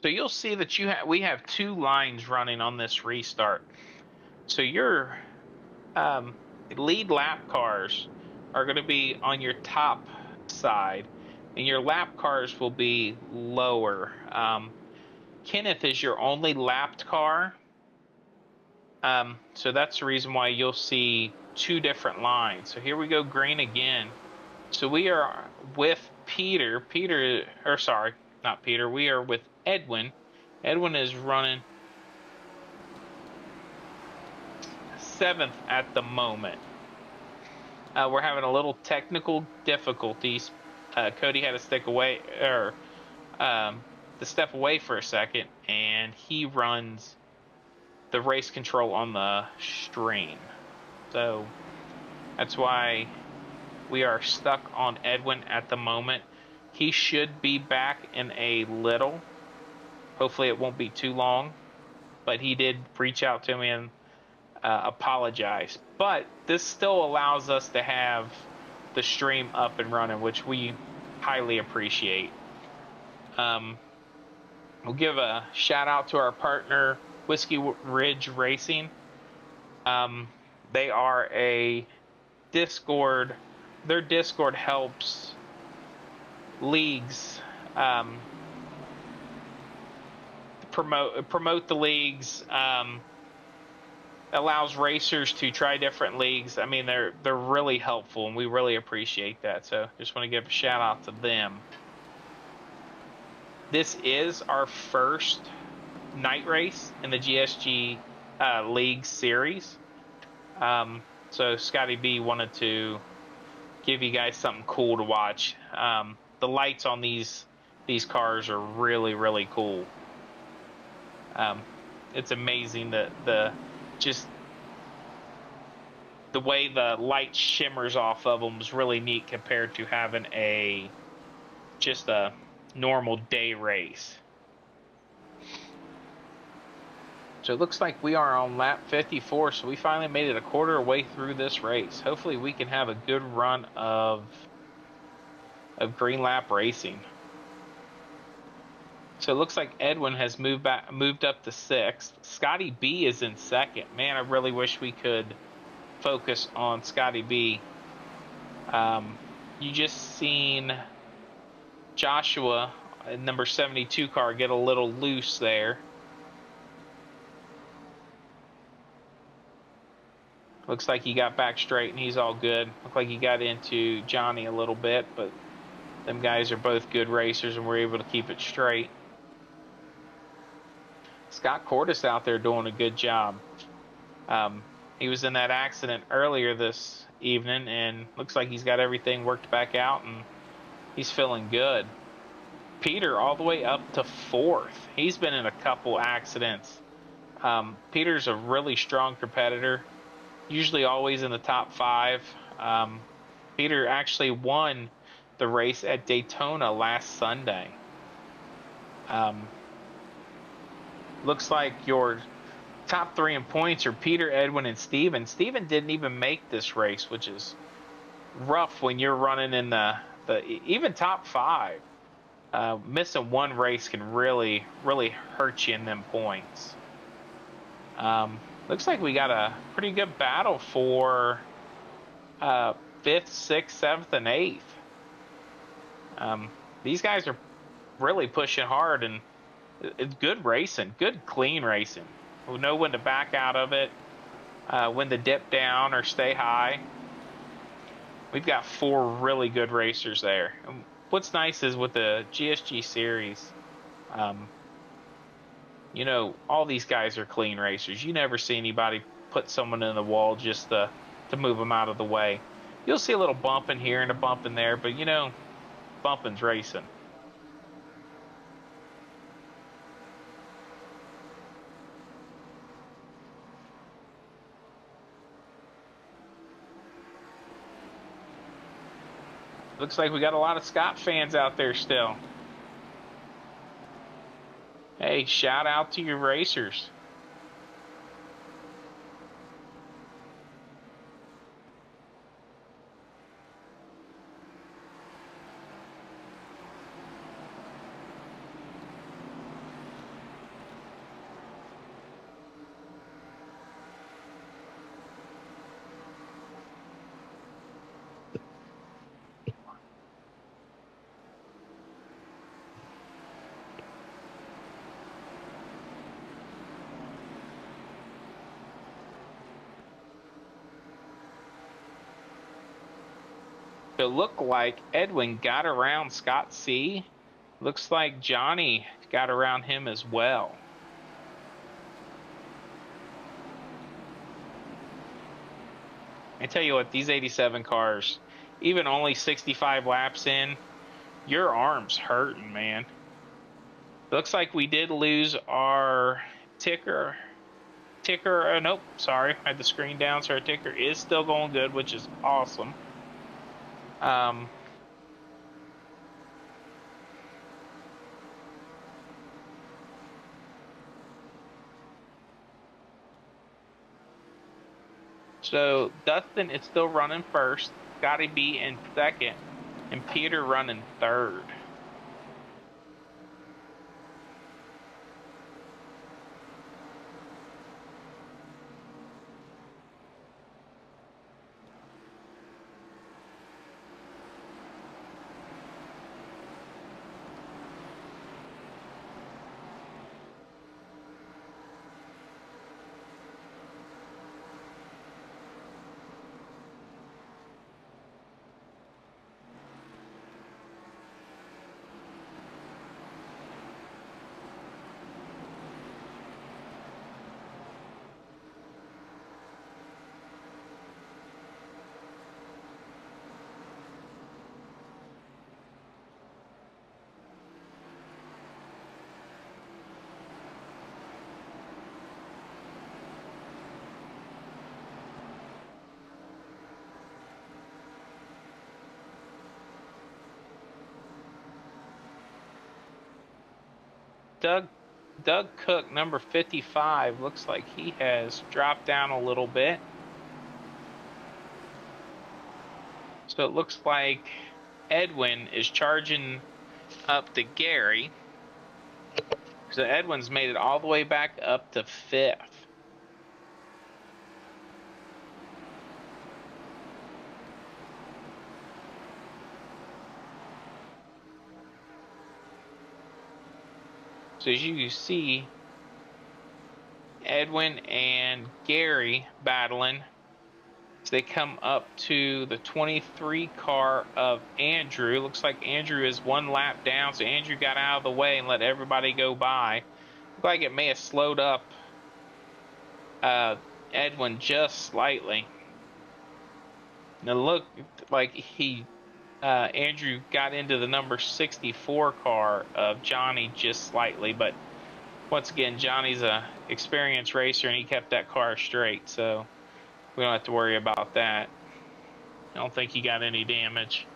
So you'll see that we have two lines running on this restart. So your lead lap cars are going to be on your top side, and your lap cars will be lower. Kenneth is your only lapped car. So that's the reason why you'll see two different lines. So here we go, green again. So we are with Peter, or sorry, not Peter, we are with Edwin. Edwin is running 7th at the moment. We're having a little technical difficulties. Cody had to stick away, or to step away for a second, and he runs the race control on the stream. So that's why we are stuck on Edwin at the moment. He should be back in a little. Hopefully it won't be too long. But he did reach out to me and apologize. But this still allows us to have the stream up and running, which we highly appreciate. We'll give a shout out to our partner, Whiskey Ridge Racing. They are a Discord. Their Discord helps leagues promote the leagues, allows racers to try different leagues. I mean, they're really helpful, and we really appreciate that. So just want to give a shout out to them. This is our first night race in the GSG League series. So Scotty B wanted to give you guys something cool to watch. The lights on these cars are really, really cool. It's amazing that just the way the light shimmers off of them is really neat compared to having just a normal day race. So it looks like we are on lap 54, so we finally made it a quarter way through this race. Hopefully we can have a good run of green lap racing. So it looks like Edwin has moved up to 6th. Scotty B is in 2nd. Man, I really wish we could focus on Scotty B. You just seen Joshua, number 72 car, get a little loose there. Looks like he got back straight and he's all good. Looked like he got into Johnny a little bit, but them guys are both good racers and we're able to keep it straight. Scott Cordes out there doing a good job. He was in that accident earlier this evening and looks like he's got everything worked back out and he's feeling good. Peter all the way up to 4th. He's been in a couple accidents. Peter's a really strong competitor, usually always in the top 5. Peter actually won the race at Daytona last Sunday. Looks like your top 3 in points are Peter, Edwin, and Steven. Steven didn't even make this race, which is rough when you're running in the even top 5. Missing one race can really, really hurt you in them points. Looks like we got a pretty good battle for 5th, 6th, 7th, and 8th. These guys are really pushing hard, and it's good racing, good clean racing. We know when to back out of it, when to dip down or stay high. We've got 4 really good racers there. And what's nice is with the GSG series, you know, all these guys are clean racers. You never see anybody put someone in the wall just to move them out of the way. You'll see a little bumping here and a bumping there, but you know, bumping's racing. Looks like we got a lot of Scott fans out there still. Hey, shout out to your racers. So it looked like Edwin got around Scott C. Looks like Johnny got around him as well. I tell you what, these 87 cars, even only 65 laps in, your arm's hurting, man. Looks like we did lose our ticker. Nope, sorry, I had the screen down, so our ticker is still going good, which is awesome. So Dustin is still running first, Scotty B in second, and Peter running third. Doug Cook, number 55, looks like he has dropped down a little bit. So it looks like Edwin is charging up to Gary. So Edwin's made it all the way back up to 5th. So as you see, Edwin and Gary battling. So they come up to the 23 car of Andrew. Looks like Andrew is 1 lap down, so Andrew got out of the way and let everybody go by. Looks like it may have slowed up Edwin just slightly. Now look like Andrew got into the number 64 car of Johnny just slightly, but once again, Johnny's a experienced racer and he kept that car straight, so we don't have to worry about that. I don't think he got any damage.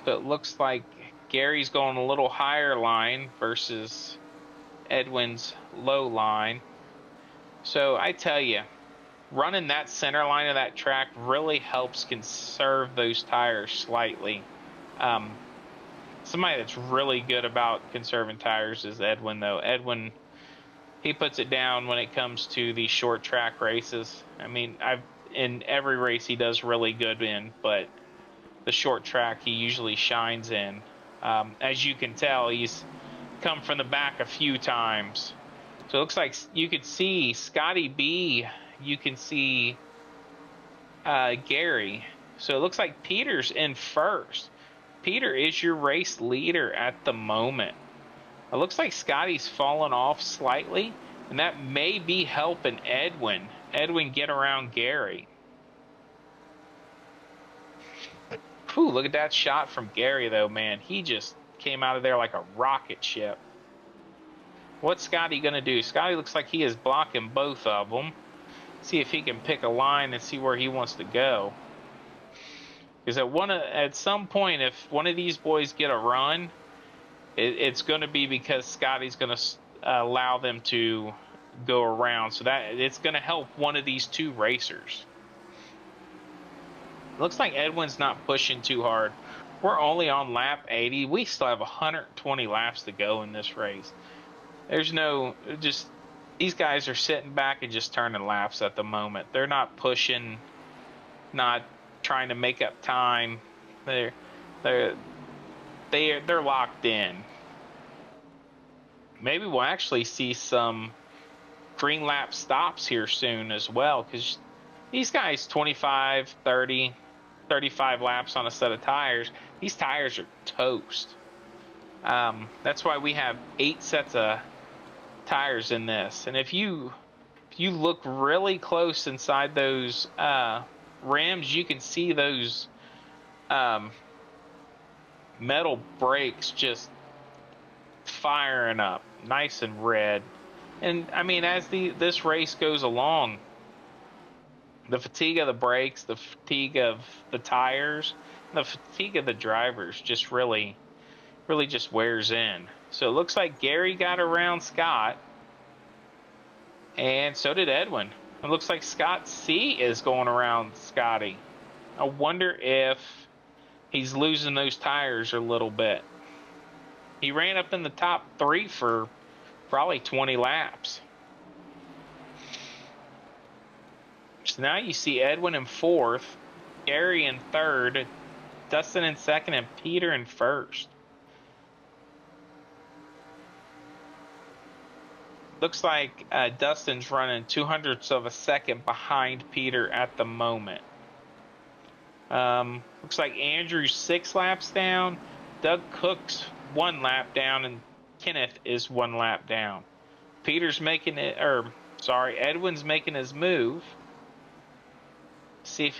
So it looks like Gary's going a little higher line versus Edwin's low line. So I tell you, running that center line of that track really helps conserve those tires slightly. Somebody that's really good about conserving tires is Edwin, though. Edwin, he puts it down when it comes to the short track races. I mean, in every race he does really good in, but the short track he usually shines in. As you can tell, he's come from the back a few times. So it looks like you could see Scotty B, you can see Gary. So it looks like Peter's in first. Peter is your race leader at the moment. It looks like Scotty's fallen off slightly, and that may be helping Edwin get around Gary. Whew, look at that shot from Gary, though, man. He just came out of there like a rocket ship. What's Scotty going to do? Scotty looks like he is blocking both of them. See if he can pick a line and see where he wants to go. Because at some point, if one of these boys get a run, it's going to be because Scotty's going to allow them to go around. So that it's going to help one of these two racers. Looks like Edwin's not pushing too hard. We're only on lap 80. We still have 120 laps to go in this race. There's these guys are sitting back and just turning laps at the moment. They're not pushing, not trying to make up time. They're locked in. maybe we'll actually see some green lap stops here soon as well, because these guys 25, 30, 35 laps on a set of tires. These tires are toast. That's why we have 8 sets of tires in this. And if you look really close inside those rims, you can see those metal brakes just firing up nice and red. And I mean, as this race goes along, the fatigue of the brakes, the fatigue of the tires, the fatigue of the drivers just really just wears in. So it looks like Gary got around Scott, and so did Edwin. It looks like Scott C is going around Scotty. I wonder if he's losing those tires a little bit. He ran up in the top 3 for probably 20 laps. So now you see Edwin in 4th, Gary in 3rd, Dustin in 2nd, and Peter in 1st. Looks like Dustin's running 200ths of a second behind Peter at the moment. Looks like Andrew's 6 laps down, Doug Cook's 1 lap down, and Kenneth is 1 lap down. Peter's making it, or sorry, Edwin's making his move. See if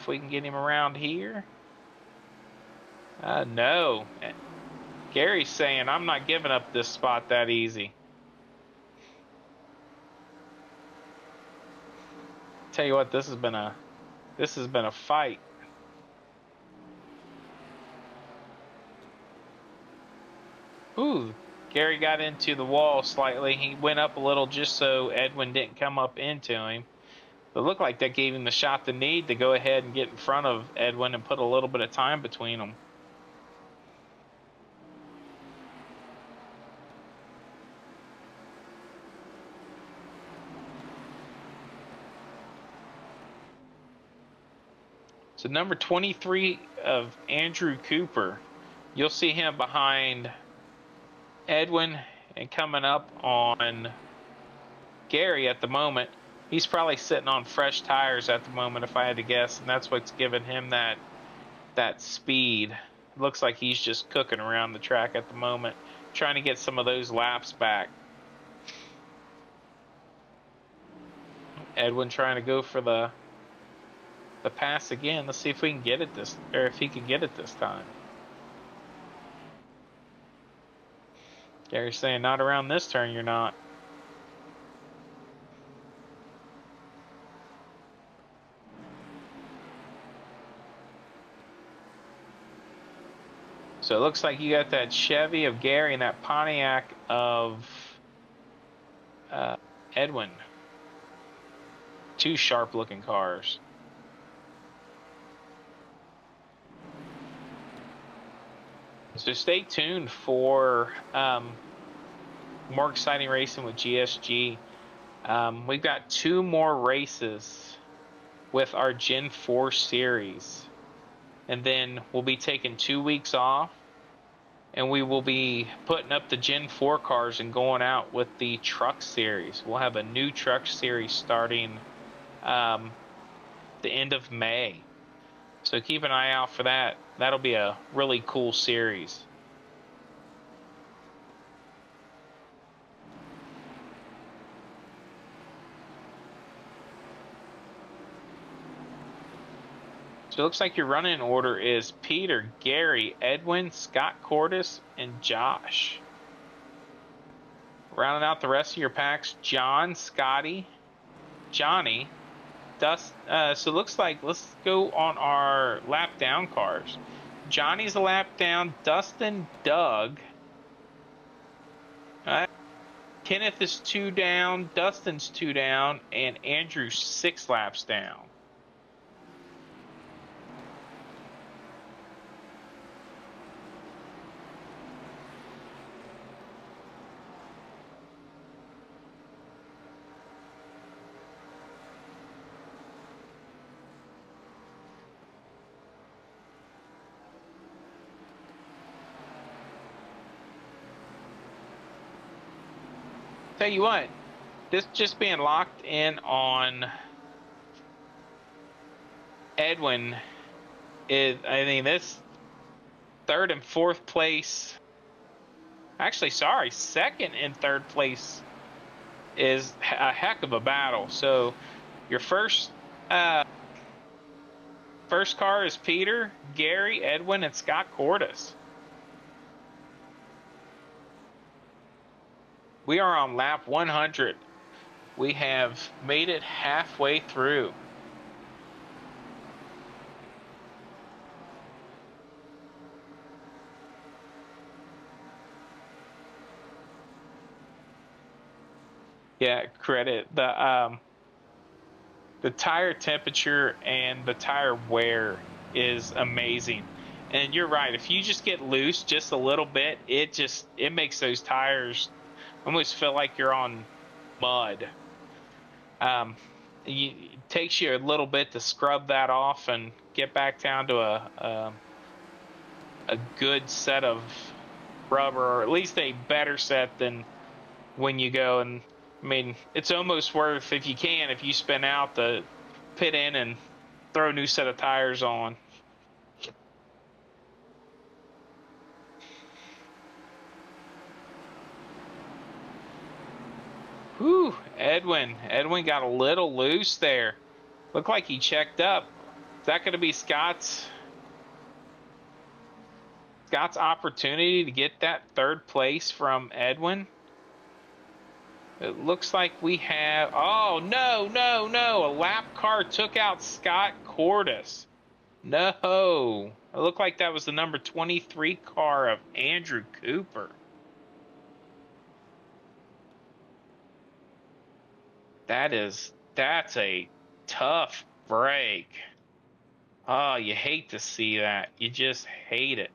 we can get him around here. No. Gary's saying, I'm not giving up this spot that easy. Tell you what, this has been a fight. Ooh, Gary got into the wall slightly. He went up a little just so Edwin didn't come up into him. But it looked like that gave him the shot they need to go ahead and get in front of Edwin and put a little bit of time between them. So number 23 of Andrew Cooper, you'll see him behind Edwin and coming up on Gary at the moment. He's probably sitting on fresh tires at the moment, if I had to guess, and that's what's giving him that speed. It looks like he's just cooking around the track at the moment, trying to get some of those laps back. Edwin trying to go for the pass again. Let's see if we can get it if he can get it this time. Gary's saying, not around this turn, you're not. So it looks like you got that Chevy of Gary and that Pontiac of Edwin. 2 sharp-looking cars. So stay tuned for more exciting racing with GSG. We've got 2 more races with our Gen 4 series. And then we'll be taking 2 weeks off. And we will be putting up the Gen 4 cars and going out with the truck series. We'll have a new truck series starting the end of May. So keep an eye out for that. That'll be a really cool series. So it looks like your running order is Peter, Gary, Edwin, Scott Cordis, and Josh. Rounding out the rest of your packs, John, Scotty, Johnny, Dust. So it looks like, let's go on our lap down cars. Johnny's a lap down, Dustin, Doug. Kenneth is 2 down, Dustin's 2 down, and Andrew's 6 laps down. Tell you what, this just being locked in on Edwin is, I mean, this third and fourth place, actually, sorry, second and third place is a heck of a battle. So your first car is Peter, Gary, Edwin, and Scott Cordes. We are on lap 100. We have made it halfway through. Yeah, credit the tire temperature and the tire wear is amazing. And you're right, if you just get loose just a little bit, it makes those tires almost feel like you're on mud. It takes you a little bit to scrub that off and get back down to a good set of rubber, or at least a better set than when you go. And I mean, it's almost worth, if you can, if you spin out, the pit in and throw a new set of tires on. Whew, Edwin got a little loose there. Looked like he checked up. Is that going to be Scott's opportunity to get that third place from Edwin? It looks like we have, oh, no, a lap car took out Scott Cordes. No, it looked like that was the number 23 car of Andrew Cooper. That's a tough break. Oh, you hate to see that. You just hate it.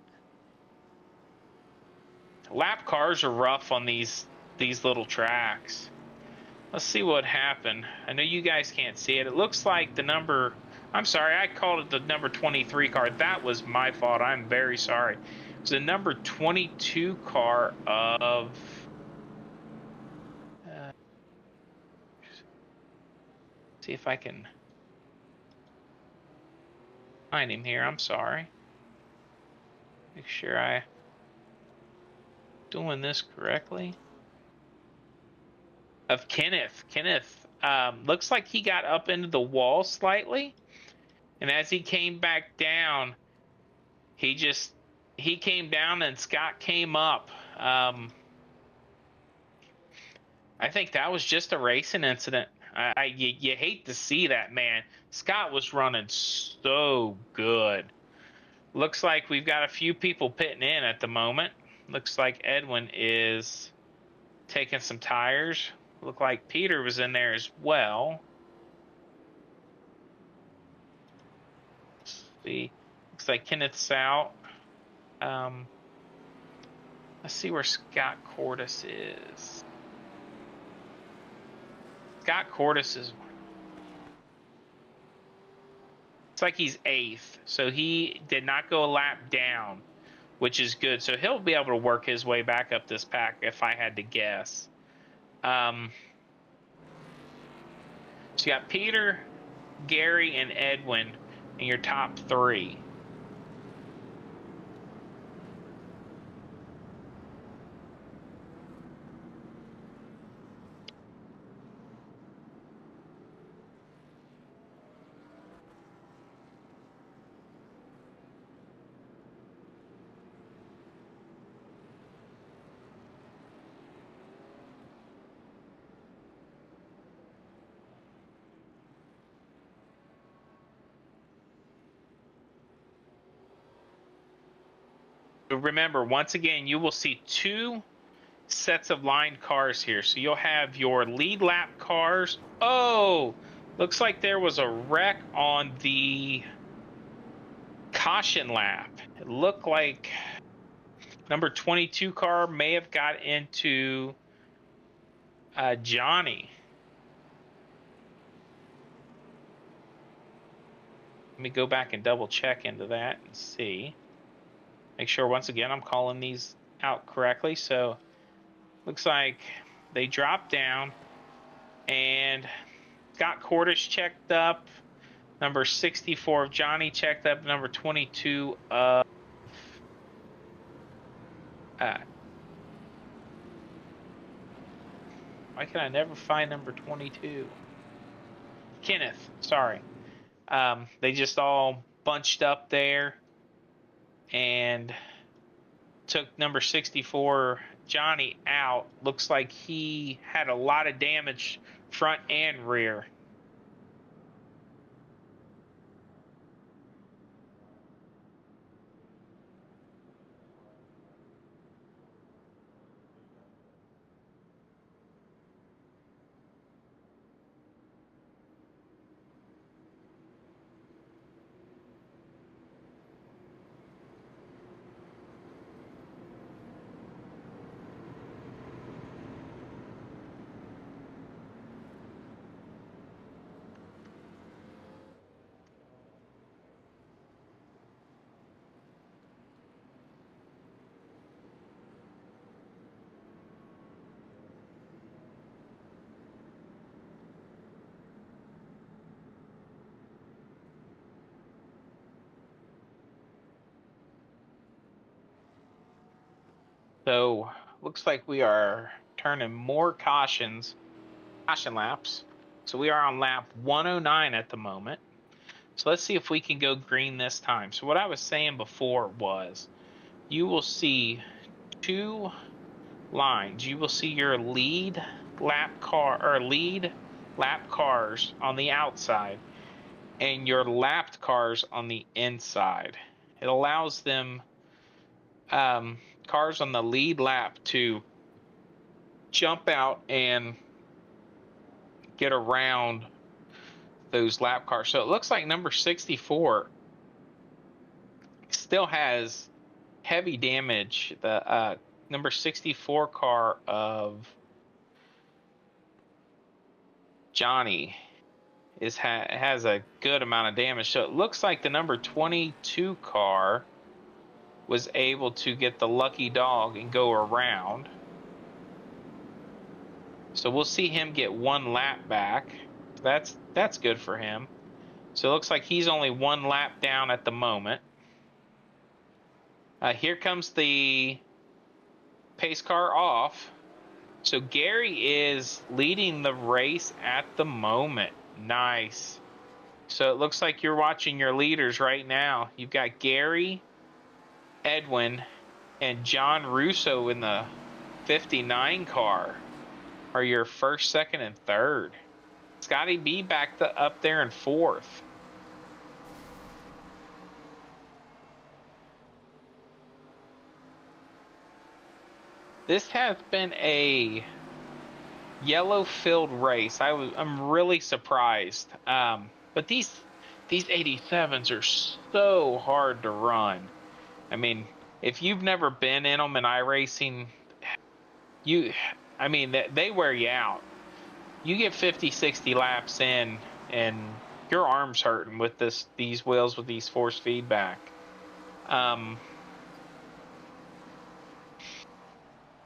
Lap cars are rough on these little tracks. Let's see what happened. I know you guys can't see it. It looks like the number, I'm sorry, I called it the number 23 car. That was my fault. I'm very sorry. It's the number 22 car of see if I can find him here. I'm sorry. Make sure I'm doing this correctly. Of Kenneth. Kenneth looks like he got up into the wall slightly, and as he came back down, he came down and Scott came up. I think that was just a racing incident. You hate to see that, man. Scott was running so good. Looks like we've got a few people pitting in at the moment. Looks like Edwin is taking some tires. Looked like Peter was in there as well. Let's see. Looks like Kenneth's out. Let's see where Scott Cordes is. Scott Cordes is, it's like he's 8th, so he did not go a lap down, which is good. So he'll be able to work his way back up this pack if I had to guess. So you got Peter, Gary, and Edwin in your top 3. Remember, once again, you will see 2 sets of lined cars here. So you'll have your lead lap cars. Oh, looks like there was a wreck on the caution lap. It looked like number 22 car may have got into Johnny. Let me go back and double check into that and see. Make sure, once again, I'm calling these out correctly. So looks like they dropped down and got Cordish checked up. Number 64 of Johnny checked up. Number 22 of why can I never find number 22? Kenneth, sorry. They just all bunched up there and took number 64 Johnny out. Looks like he had a lot of damage front and rear. So looks like we are turning more caution laps. So we are on lap 109 at the moment. So let's see if we can go green this time. So what I was saying before was you will see two lines. You will see your lead lap cars on the outside and your lapped cars on the inside. It allows them cars on the lead lap to jump out and get around those lap cars. So it looks like number 64 still has heavy damage. The number 64 car of Johnny has a good amount of damage. So it looks like the number 22 car was able to get the lucky dog and go around. So we'll see him get one lap back. That's good for him. So it looks like he's only one lap down at the moment. Here comes the pace car off. So Gary is leading the race at the moment. Nice. So it looks like you're watching your leaders right now. You've got Gary, Edwin, and John Russo in the 59 car are your first, second, and third. Scotty B back up there in fourth. This has been a yellow-filled race. I'm really surprised. But these 87s are so hard to run. I mean, if you've never been in them in iRacing, they wear you out. You get 50, 60 laps in, and your arm's hurting with these wheels with these force feedback.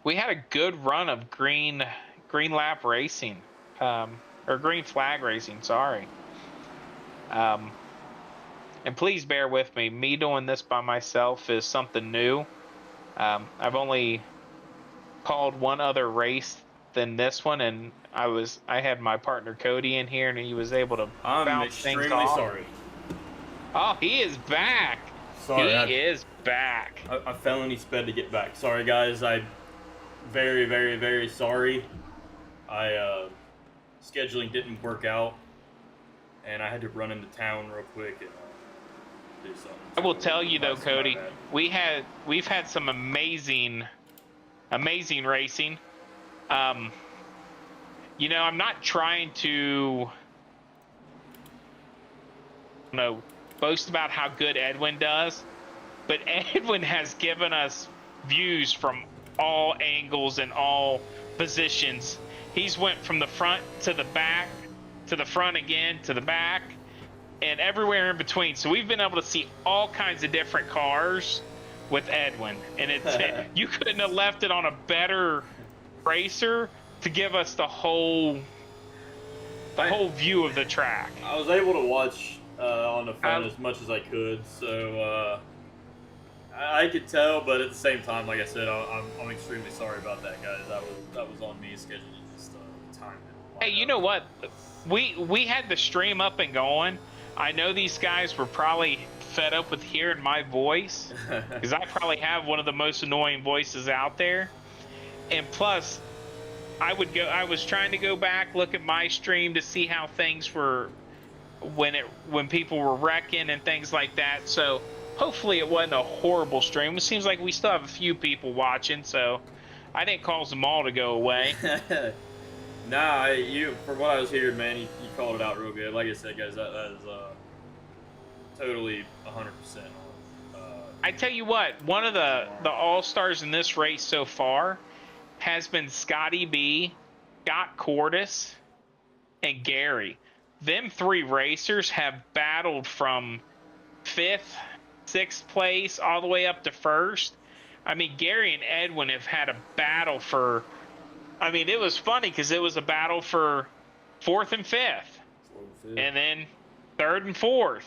We had a good run of green lap racing, or green flag racing. Sorry. And please bear with me. Me doing this by myself is something new. I've only called one other race than this one, and I had my partner Cody in here, and he was able to bounce things off. I'm extremely sorry. Oh, he is back. Sorry, he is back. I felony sped to get back. Sorry, guys. I'm very, very, very sorry. Scheduling didn't work out, and I had to run into town real quick and do something. I will tell you though, Cody, we've had some amazing racing. I'm not trying to boast about how good Edwin does, but Edwin has given us views from all angles and all positions. He's went from the front to the back, to the front again, to the back, and everywhere in between. So we've been able to see all kinds of different cars with Edwin, and you couldn't have left it on a better racer to give us the whole view of the track. I was able to watch on the phone as much as I could, so I could tell. But at the same time, like I said, I'm extremely sorry about that, guys. That was on me scheduling just time. Hey, you know what? We had the stream up and going. I know these guys were probably fed up with hearing my voice because I probably have one of the most annoying voices out there. And plus, I was trying to go back, look at my stream to see how things were when people were wrecking and things like that. So hopefully it wasn't a horrible stream. It seems like we still have a few people watching, so I didn't cause them all to go away. Nah, from what I was hearing, man, you called it out real good. Like I said, guys, that is totally 100% on. I tell you what, one of the all-stars in this race so far has been Scotty B, Scott Cordis, and Gary. Them three racers have battled from 5th, 6th place all the way up to 1st. I mean, Gary and Edwin have had a battle for... I mean, it was funny because it was a battle for 4th and 5th. And then 3rd and 4th.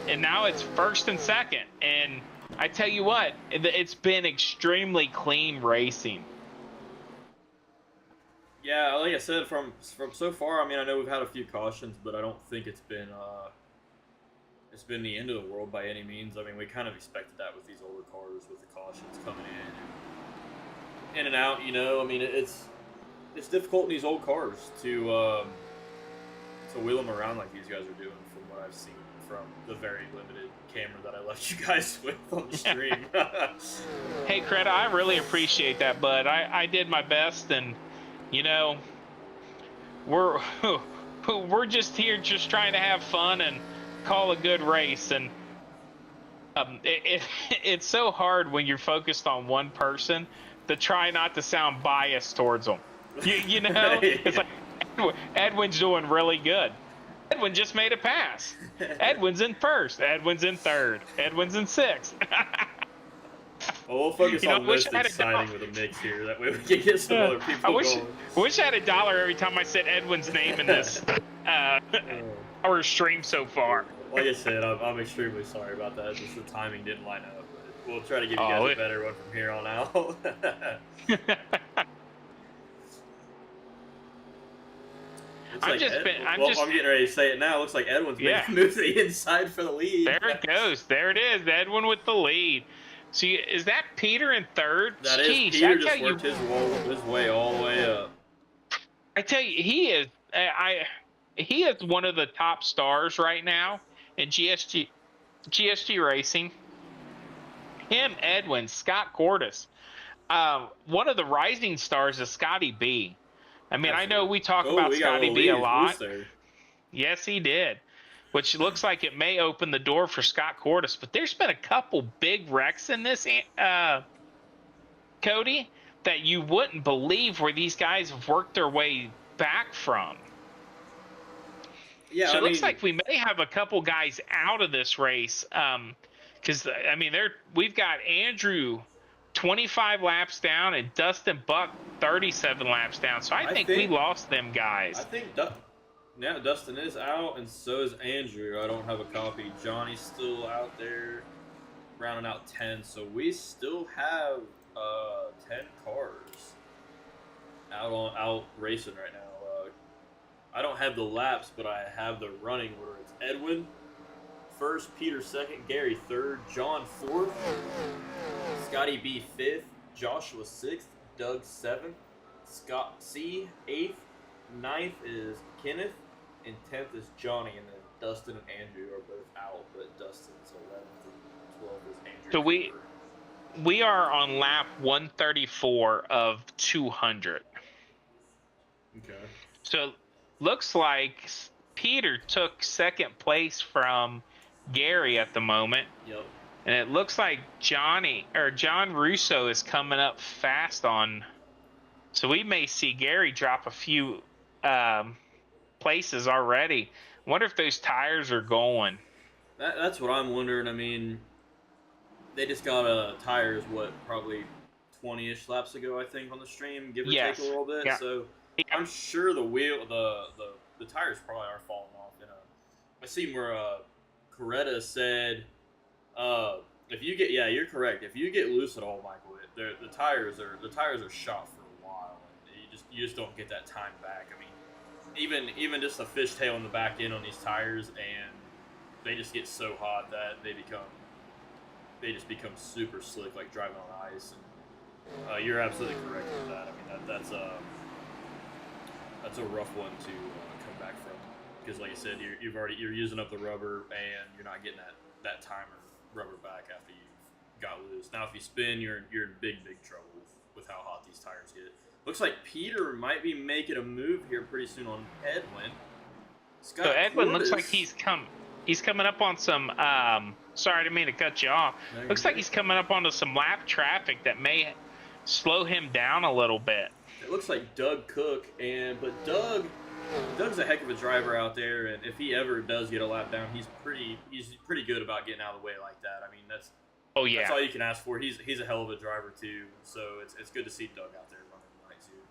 And now it's 1st and 2nd. And I tell you what, it's been extremely clean racing. Yeah, like I said, from so far, I mean, I know we've had a few cautions, but I don't think it's been the end of the world by any means. I mean, we kind of expected that with these older cars, with the cautions coming in and out. You know, I mean, it's difficult in these old cars to wheel them around like these guys are doing, from what I've seen from the very limited camera that I left you guys with on the stream. Hey, Creta, I really appreciate that, bud. I did my best, and you know, we're just here just trying to have fun and call a good race. And it's so hard when you're focused on one person to try not to sound biased towards them. You know, it's like Edwin's doing really good. Edwin just made a pass. Edwin's in 1st. Edwin's in 3rd. Edwin's in 6th. Well, we'll focus on most exciting with a mix here. That way we can get some other people going. I wish I had $1 every time I said Edwin's name in this our stream so far. Like I said, I'm extremely sorry about that. Just the timing didn't line up. But we'll try to give you guys a better one from here on out. I'm getting ready to say it now. Looks like Edwin's making a move to the inside for the lead. There it goes. There it is. Edwin with the lead. See, is that Peter in 3rd? That is. Peter just worked his way all the way up. I tell you, he is one of the top stars right now in GSG racing. Him, Edwin, Scott Cordis. One of the rising stars is Scotty B. I mean, I know we talk about Scotty B a lot. Yes, he did. Which looks like it may open the door for Scott Cordis. But there's been a couple big wrecks in this, Cody, that you wouldn't believe where these guys have worked their way back from. Yeah, so it looks like we may have a couple guys out of this race. Because, I mean, we've got Andrew 25 laps down and Dustin Buck 37 laps down. So I think we lost them guys. I think Dustin is out, and so is Andrew. I don't have a copy. Johnny's still out there rounding out 10. So we still have 10 cars out racing right now. I don't have the laps, but I have the running order. It's Edwin 1st, Peter 2nd, Gary 3rd, John 4th, Scotty B 5th, Joshua 6th, Doug 7th, Scott C 8th, 9th is Kenneth, and 10th is Johnny, and then Dustin and Andrew are both out, but Dustin's 11th and 12th is Andrew. So we are on lap 134 of 200. Okay. So looks like Peter took 2nd place from Gary at the moment. Yep. And it looks like John Russo is coming up fast on. So we may see Gary drop a few places already. Wonder if those tires are going. That's what I'm wondering. I mean, they just got tires, probably 20-ish laps ago, I think, on the stream, give or take a little bit. Yeah. So I'm sure the tires probably are falling off. I seen where Coretta said, if you get you're correct. If you get loose at all, Michael, the tires are shot for a while. And you just don't get that time back. I mean, even just a fishtail in the back end on these tires, and they just get so hot that they just become super slick, like driving on ice. And you're absolutely correct with that. I mean, that's a rough one to come back from, because like you said, you're using up the rubber, and you're not getting that time or rubber back after you've got loose. Now, if you spin, you're in big trouble with how hot these tires get. Looks like Peter might be making a move here pretty soon on Edwin. So Edwin looks like he's coming up on some. Sorry, I didn't mean to cut you off. No, looks like he's coming up onto some lap traffic that may slow him down a little bit. It looks like Doug Cook, but Doug's a heck of a driver out there, and if he ever does get a lap down, he's pretty good about getting out of the way like that. I mean, that's all you can ask for. He's a hell of a driver too, so it's good to see Doug out there running tonight too.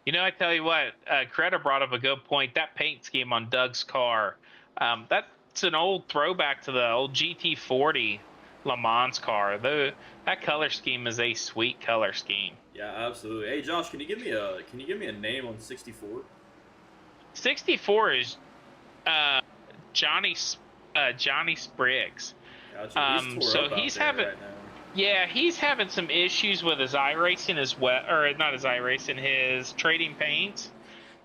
You know, I tell you what, Greta brought up a good point. That paint scheme on Doug's car, that's an old throwback to the old GT40 Le Mans car. That color scheme is a sweet color scheme. Yeah, absolutely. Hey, Josh, can you give me a name on 64? 64 is Johnny Spriggs. Gotcha. So he's having right now. He's having some issues with his iRacing as well, or not his iRacing, his trading paints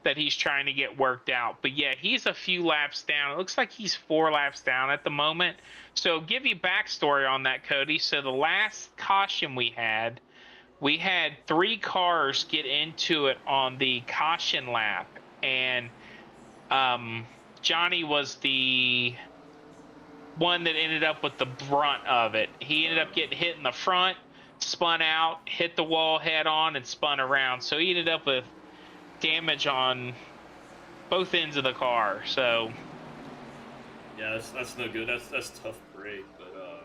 that he's trying to get worked out. But yeah, he's a few laps down. It looks like he's 4 laps down at the moment. So give you backstory on that, Cody. So the last caution we had 3 cars get into it on the caution lap, and Johnny was the one that ended up with the brunt of it. He ended up getting hit in the front, spun out, hit the wall head on, and spun around. So he ended up with damage on both ends of the car. So yeah, that's no good. That's tough break. But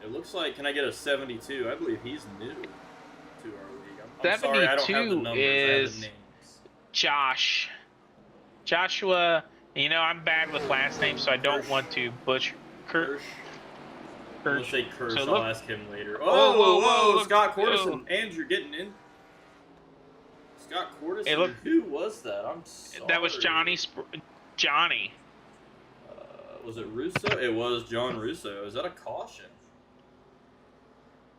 it looks like, can I get a 72? I believe he's new to our league. I'm sorry, I don't have the numbers. Is Joshua. You know, I'm bad with last names, so I don't want to butcher. Kirsch. I'm gonna say Kirsch. So I'll ask him later. Whoa! Scott Cordes and Andrew getting in. Scott Cordes. Who was that? I'm sorry. That was Johnny. Was it Russo? It was John Russo. Is that a caution?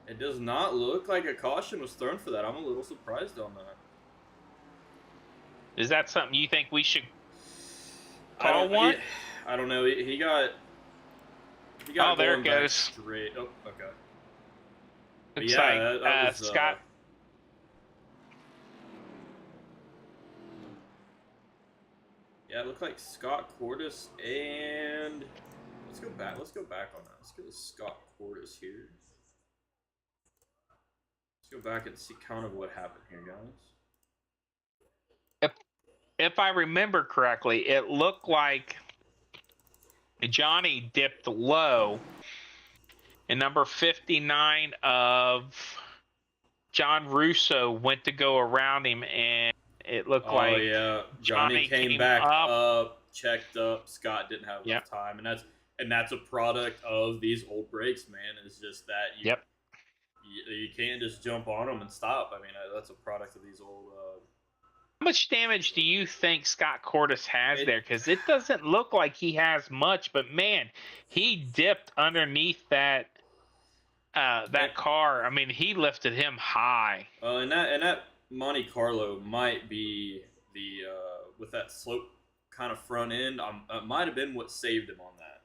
It does not look like a caution was thrown for that. I'm a little surprised on that. Is that something you think we should call one? I don't know. He got. Oh, there it goes. Straight. Oh, okay. Looks like that was, Scott. Yeah, it looked like Scott Cordes and let's go back on that. Let's go to Scott Cordes here. Let's go back and see kind of what happened here, guys. If I remember correctly, it looked like Johnny dipped low, and number 59 of John Russo went to go around him, and it looked like Johnny came back up, checked up. Scott didn't have enough time, and that's a product of these old brakes, man. It's just that you can't just jump on them and stop. I mean, that's a product of these old. How much damage do you think Scott Cordes has there? Because it doesn't look like he has much, but man, he dipped underneath that car. I mean, he lifted him high. And that Monte Carlo might be the with that slope kind of front end. It might have been what saved him on that.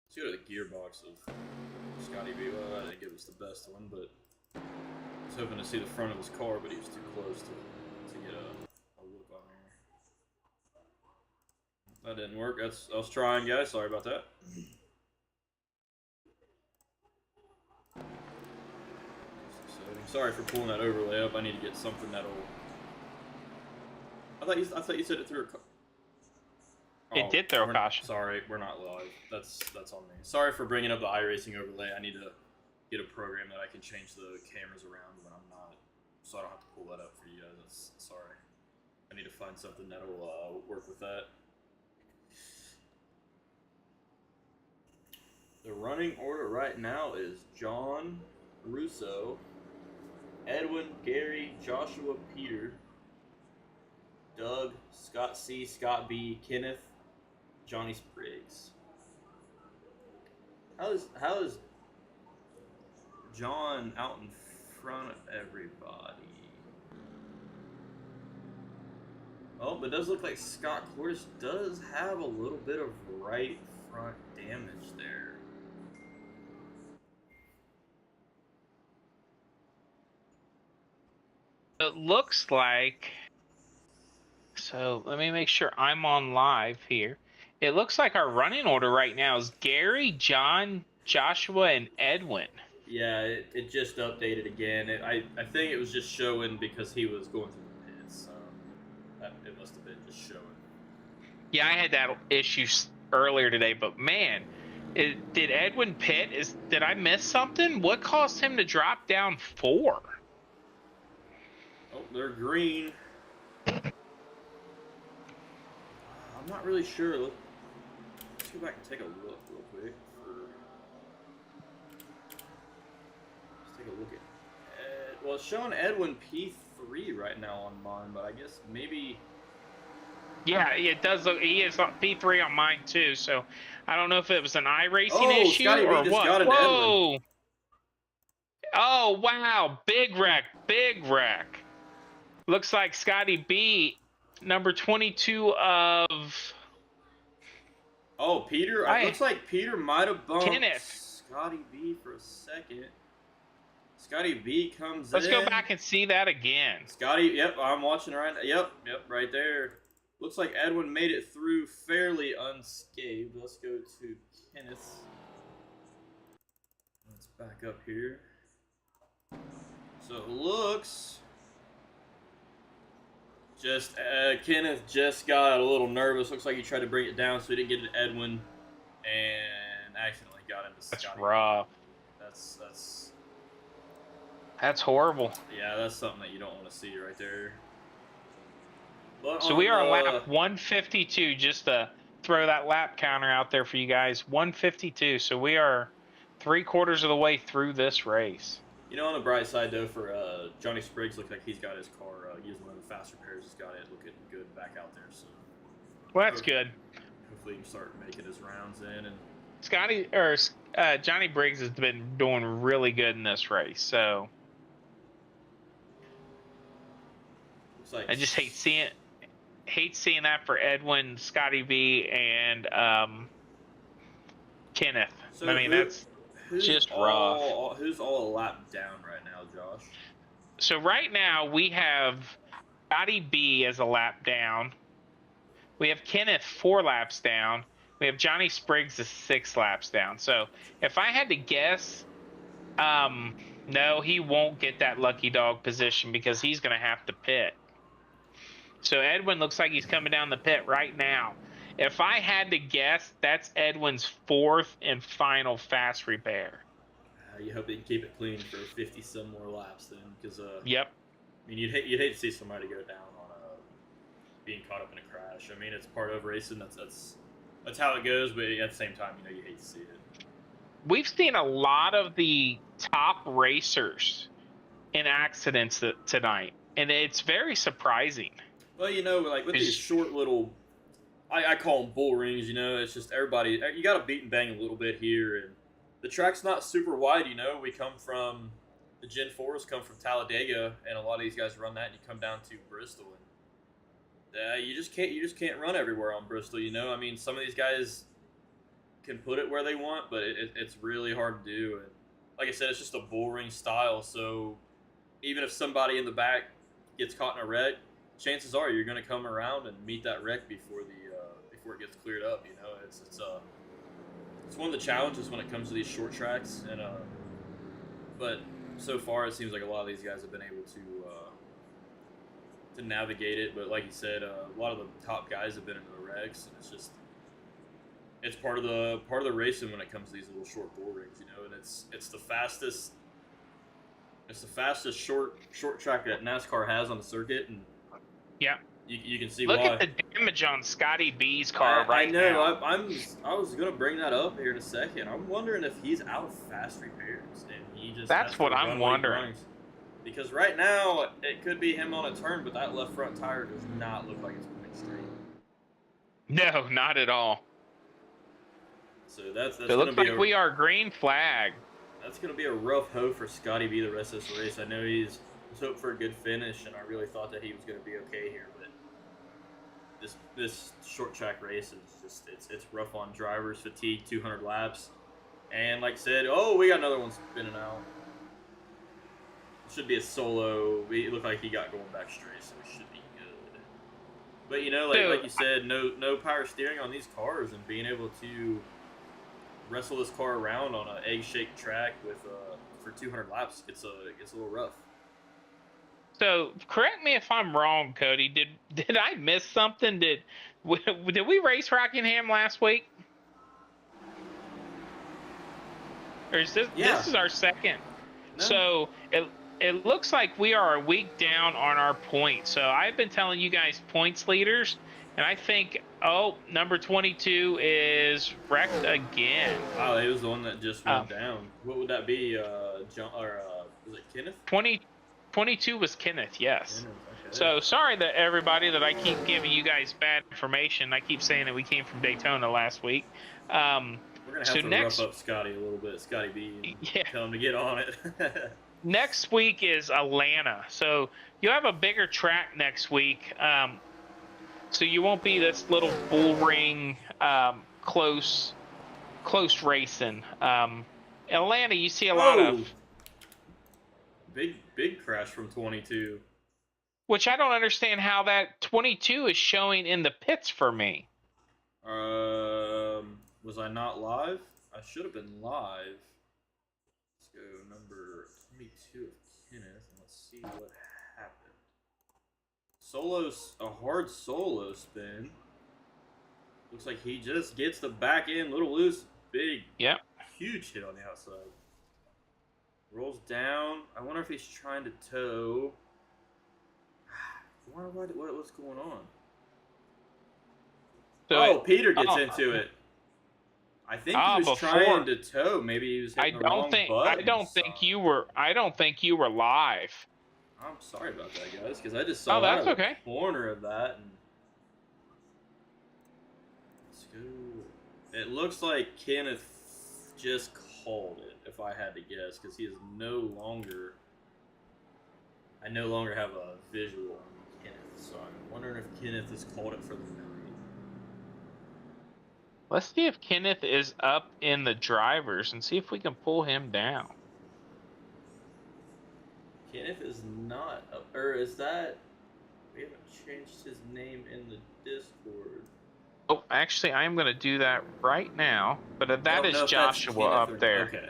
Let's go to the gearbox of Scotty B. Well, I didn't give us the best one, but I was hoping to see the front of his car, but he was too close to get a look on there. That didn't work. I was trying, guys. Sorry about that. Sorry for pulling that overlay up. I need to get something that'll. I thought you said it threw a. It did throw a caution. Sorry, we're not live. That's on me. Sorry for bringing up the Iracing overlay. I need to get a program that I can change the cameras around when I'm not, so I don't have to pull that up for you guys. Sorry. I need to find something that'll work with that. The running order right now is John, Russo, Edwin, Gary, Joshua, Peter, Doug, Scott C, Scott B, Kenneth, Johnny Spriggs. How is John out in front of everybody? Oh, but it does look like Scott Cloris does have a little bit of right front damage there. It looks like, so let me make sure I'm on live here. It looks like our running order right now is Gary, John, Joshua, and Edwin. Yeah, it just updated again. I think it was just showing because he was going through the pits. So it must have been just showing. Yeah, I had that issue earlier today, but man, did Edwin pit? Did I miss something? What caused him to drop down 4? Oh, they're green. I'm not really sure. Let's go back and take a look real quick. Let's take a look at. Well, it's showing Edwin P3 right now on mine, but I guess maybe. Yeah, it does look. He is P3 on mine too, so I don't know if it was an iRacing issue Scotty B or just what. got an Whoa! Edwin. Oh wow! Big wreck! Big wreck! Looks like Scotty B, number 22 of. Oh, Peter. It looks like Peter might have bumped Kenneth. Scotty B for a second. Scotty B comes Let's in. go back and see that again. Scotty, yep, I'm watching right now. Yep, right there. Looks like Edwin made it through fairly unscathed. Let's go to Kenneth. Let's back up here. So it looks just Kenneth just got a little nervous. Looks like he tried to bring it down, so he didn't get it to Edwin, and accidentally got into Scotty. That's rough. That's horrible. Yeah, that's something that you don't want to see right there. But so we are on lap 152, just to throw that lap counter out there for you guys. 152. So we are 3/4 of the way through this race. You know, on the bright side, though, for Johnny Spriggs, looks like he's got his car, using one of the fast repairs. He's got it looking good back out there. So, well, that's good. Hopefully, he can start making his rounds in. And Johnny Briggs has been doing really good in this race. So looks like I just hate seeing that for Edwin, Scotty B, and Kenneth. So I mean, that's just rough. Who's all a lap down right now, Josh? So right now we have Scotty B as a lap down. We have Kenneth 4 laps down. We have Johnny Spriggs as 6 laps down. So if I had to guess, no, he won't get that lucky dog position because he's going to have to pit. So Edwin looks like he's coming down the pit right now. If I had to guess, that's Edwin's 4th and final fast repair. You hope they can keep it clean for 50 some more laps then, because yep. I mean, you'd hate to see somebody go down on being caught up in a crash. I mean, it's part of racing. That's how it goes. But at the same time, you hate to see it. We've seen a lot of the top racers in accidents tonight, and it's very surprising. Well, like with these short little, I call them bull rings. It's just everybody. You got to beat and bang a little bit here, and the track's not super wide. We come from the Gen 4s come from Talladega, and a lot of these guys run that. And you come down to Bristol, and you just can't run everywhere on Bristol. I mean, some of these guys can put it where they want, but it's really hard to do. And like I said, it's just a bull ring style. So even if somebody in the back gets caught in a wreck, chances are you're going to come around and meet that wreck before it gets cleared up. It's one of the challenges when it comes to these short tracks, and but so far it seems like a lot of these guys have been able to navigate it. But like you said, a lot of the top guys have been in the wrecks, and it's part of the racing when it comes to these little short bull rings, and it's the fastest short track that NASCAR has on the circuit, and yeah, You can see Look why. at the damage on Scotty B's car right I know. now. I was gonna bring that up here in a second. I'm wondering if he's out of fast repairs and he just That's has to what run I'm what he wondering. runs. Because right now it could be him on a turn, but that left front tire does not look like it's going straight. No, not at all. So that's It gonna looks be like we are green flag. That's gonna be a rough hoe for Scotty B the rest of this race. I know was hoping for a good finish, and I really thought that he was gonna be okay here, but this short track race is just it's rough on drivers, fatigue, 200 laps, and like I said, oh, we got another one spinning out. It should be a solo. It looked like he got going back straight, so it should be good. But you know, like you said, no power steering on these cars, and being able to wrestle this car around on an egg-shaped track with for 200 laps gets a little rough. So correct me if I'm wrong, Cody. Did I miss something? Did we race Rockingham last week? Or is this this is our second? No. So it looks like we are a week down on our points. So I've been telling you guys points leaders, and I think number 22 is wrecked again. Wow, it was the one that just went down. What would that be? John or was it Kenneth? 22 was Kenneth, yes. Kenneth, okay. So sorry that everybody that I keep giving you guys bad information. I keep saying that we came from Daytona last week. We're gonna have to rough up Scotty a little bit, Scotty B, and tell him to get on it. Next week is Atlanta, so you have a bigger track next week. So you won't be this little bull ring, close racing. Atlanta, you see a lot of big crash from 22. Which I don't understand how that 22 is showing in the pits for me. Was I not live? I should have been live. Let's go number 22 of Kenneth, and let's see what happened. A hard solo spin. Looks like he just gets the back end, little loose, big, huge hit on the outside. Rolls down. I wonder if he's trying to tow. What's going on? So Peter gets into it. I think he was trying to tow. Maybe he was hitting the wrong button. I don't think you were live. I'm sorry about that, guys, because I just saw the corner of that. And let's go. It looks like Kenneth just called it, if I had to guess, because he is I no longer have a visual on Kenneth, so I'm wondering if Kenneth has called it for the night. Let's see if Kenneth is up in the drivers and see if we can pull him down. Kenneth is not up, or is that? We haven't changed his name in the Discord. Oh, actually, I'm going to do that right now. But that is Joshua up there. Okay.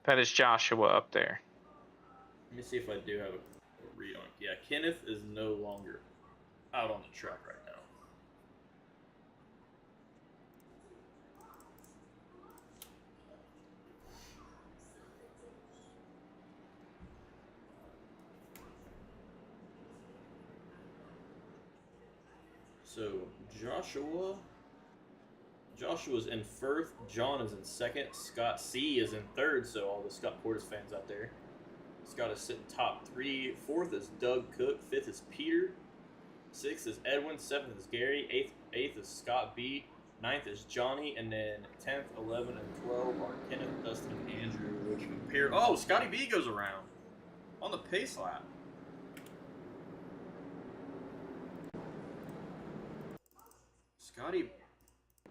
That is Joshua up there. Let me see if I do have a read on it. Yeah, Kenneth is no longer out on the track right now. So Joshua's in first, John is in second, Scott C is in third, so all the Scott Portis fans out there. Scott is sitting top 3, fourth is Doug Cook, fifth is Peter, sixth is Edwin, seventh is Gary, eighth is Scott B, ninth is Johnny, and then 10th, 11, and 12 are Kenneth, Dustin, and Andrew, which compare. Oh, Scotty B goes around on the pace lap.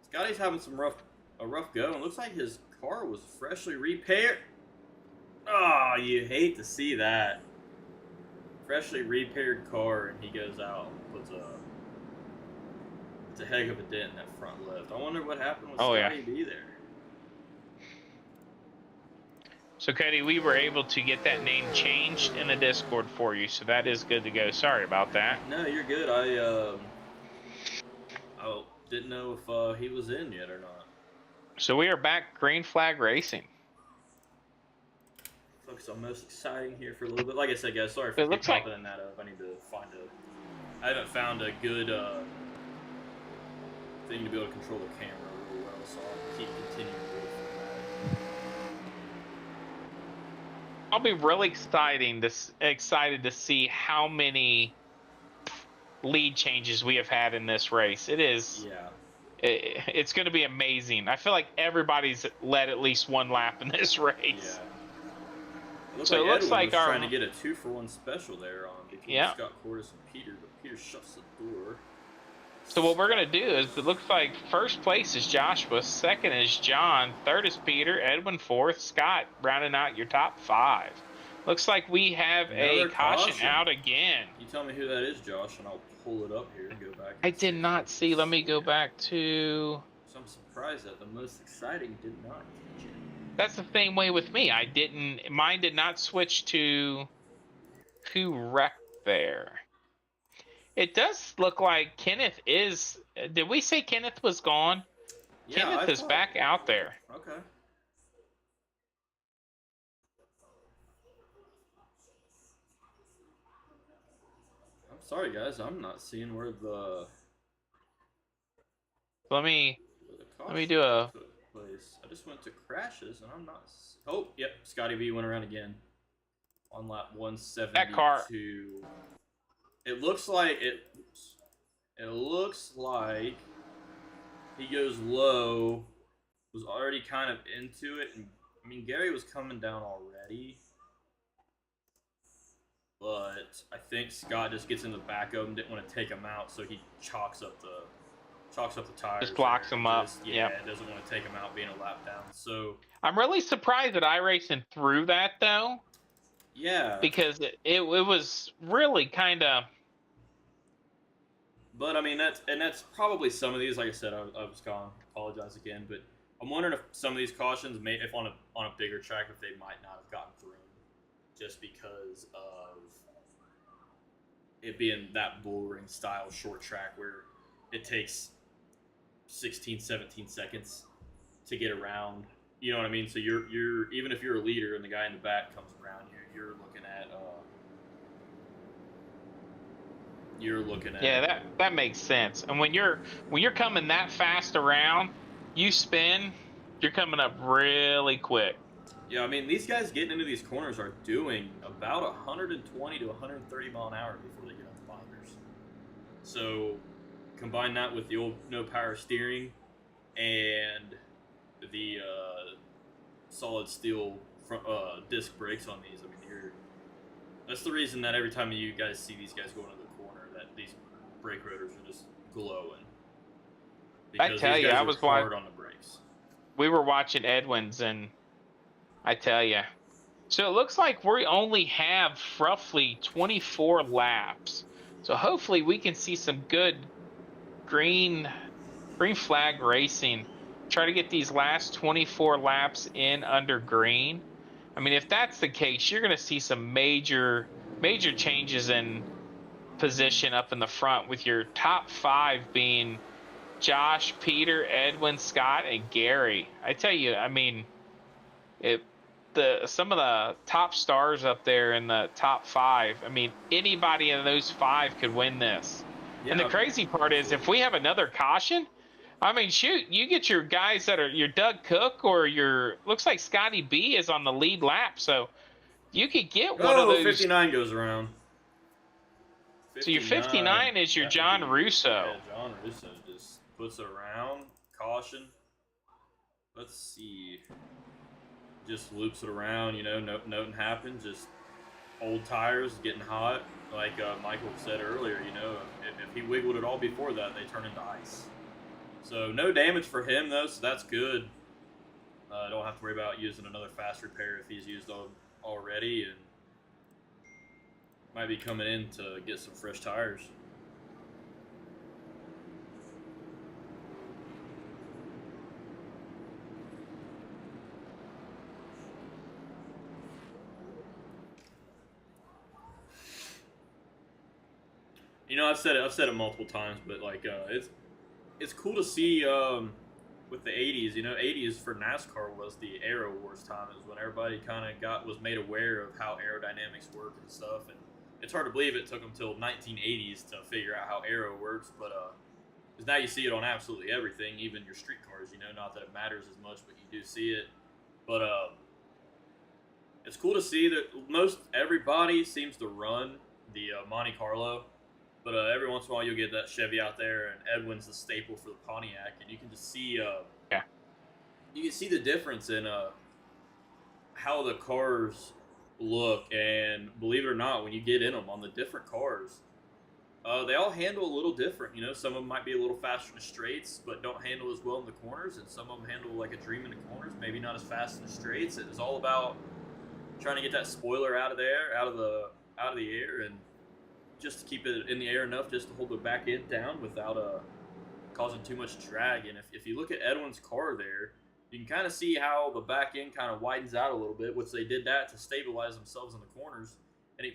Scotty's having a rough go, and looks like his car was freshly repaired. Oh, you hate to see that. Freshly repaired car, and he goes out and puts a heck of a dent in that front left. I wonder what happened with Scotty B there. So, Cody, we were able to get that name changed in the Discord for you, so that is good to go. Sorry about that. No, you're good. I didn't know if he was in yet or not. So we are back green flag racing. Focus on most exciting here for a little bit. Like I said, guys, sorry for popping that up. I need to find I haven't found a good thing to be able to control the camera really well, so I'll keep continuing with that. I'll be really excited to see how many lead changes we have had in this race. It is. Yeah. It's going to be amazing. I feel like everybody's led at least one lap in this race. Yeah. So like it looks Edwin like was our trying to get a 2-for-1 special there on between Scott Cordes and Peter, but Peter shuts the door. So what we're going to do is, it looks like first place is Joshua, second is John, third is Peter, Edwin fourth, Scott rounding out your top 5. Looks like we have Another a caution out again. You tell me who that is, Josh, and I'll pull it up here and go back. I did not see. Let me go back to... So I'm surprised that the most exciting did not. That's the same way with me. Mine did not switch to who wrecked there. It does look like Kenneth is... Did we say Kenneth was gone? Yeah, Kenneth is back out there. Okay. I'm sorry, guys. I'm not seeing where the... Let me do a... Place. I just went to crashes, and I'm not... Oh, yep. Scotty B went around again. On lap 172. That car... It looks like he goes low, was already kind of into it, and I mean Gary was coming down already, but I think Scott just gets in the back of him, didn't want to take him out, so he chalks up the tires. Just blocks him up. It doesn't want to take him out being a lap down. So I'm really surprised that Iracing threw that though. Yeah. Because it was really kind of... But, I mean, that's probably some of these. Like I said, I was going to apologize again. But I'm wondering if some of these cautions, if on a bigger track, if they might not have gotten through just because of it being that bull ring style short track where it takes 16, 17 seconds to get around. You know what I mean? So you're even if you're a leader and the guy in the back comes around you, you're looking at yeah, that makes sense. And when you're coming that fast around, you spin, you're coming up really quick. Yeah, I mean, these guys getting into these corners are doing about 120 to 130 mile an hour before they get up the binders. So combine that with the old no power steering and the solid steel front, disc brakes on these. I mean, that's the reason that every time you guys see these guys go into the corner, that these brake rotors are just glowing. Because I tell you, I was hard on the brakes. We were watching Edwin's, and I tell you. So it looks like we only have roughly 24 laps. So hopefully we can see some good green flag racing. Try to get these last 24 laps in under green. I mean, if that's the case, you're going to see some major changes in position up in the front, with your top 5 being Josh, Peter, Edwin, Scott, and Gary. I tell you, I mean, some of the top stars up there in the top 5. I mean, anybody in those 5 could win this. Yeah. And the crazy part is, if we have another caution, I mean, shoot, you get your guys that are your Doug Cook or looks like Scotty B is on the lead lap, so you could get one of those. 59 goes around. 59, so your 59 is your John Russo. Yeah, John Russo just puts it around, caution. Let's see. Just loops it around, nothing happens, just old tires getting hot. Like Michael said earlier, if he wiggled at all before that, they turn into ice. So no damage for him, though, so that's good. Don't have to worry about using another fast repair if he's used already, and might be coming in to get some fresh tires. I've said it multiple times, but like it's cool to see with the 80s. 80s for NASCAR was the Aero Wars time. It was when everybody kind of was made aware of how aerodynamics work and stuff, and it's hard to believe it took them till 1980s to figure out how aero works, but because now you see it on absolutely everything, even your street cars. You know, not that it matters as much, but you do see it. But it's cool to see that most everybody seems to run the Monte Carlo, but every once in a while you'll get that Chevy out there, and Edwin's the staple for the Pontiac, and you can just see you can see the difference in how the cars look, and believe it or not, when you get in them on the different cars, they all handle a little different. You know, some of them might be a little faster in the straights, but don't handle as well in the corners, and some of them handle like a dream in the corners, maybe not as fast in the straights. It is all about trying to get that spoiler out of there, out of the air, and just to keep it in the air enough just to hold the back end down without causing too much drag. And if you look at Edwin's car there, you can kind of see how the back end kind of widens out a little bit, which they did that to stabilize themselves in the corners.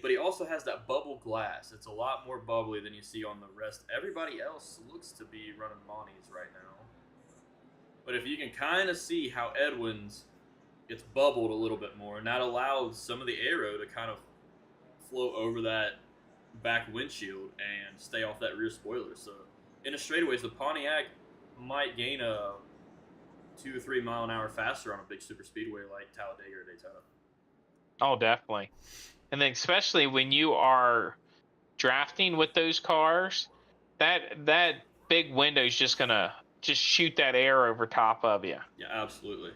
But he also has that bubble glass. It's a lot more bubbly than you see on the rest. Everybody else looks to be running Monties right now. But if you can kind of see how Edwin's gets bubbled a little bit more, and that allows some of the aero to kind of flow over that back windshield and stay off that rear spoiler. So in the straightaways, the Pontiac might gain a 2 or 3 mile an hour faster on a big super speedway like Talladega or Daytona. Oh, definitely. And then especially when you are drafting with those cars, that big window is just gonna shoot that air over top of you. Yeah, absolutely.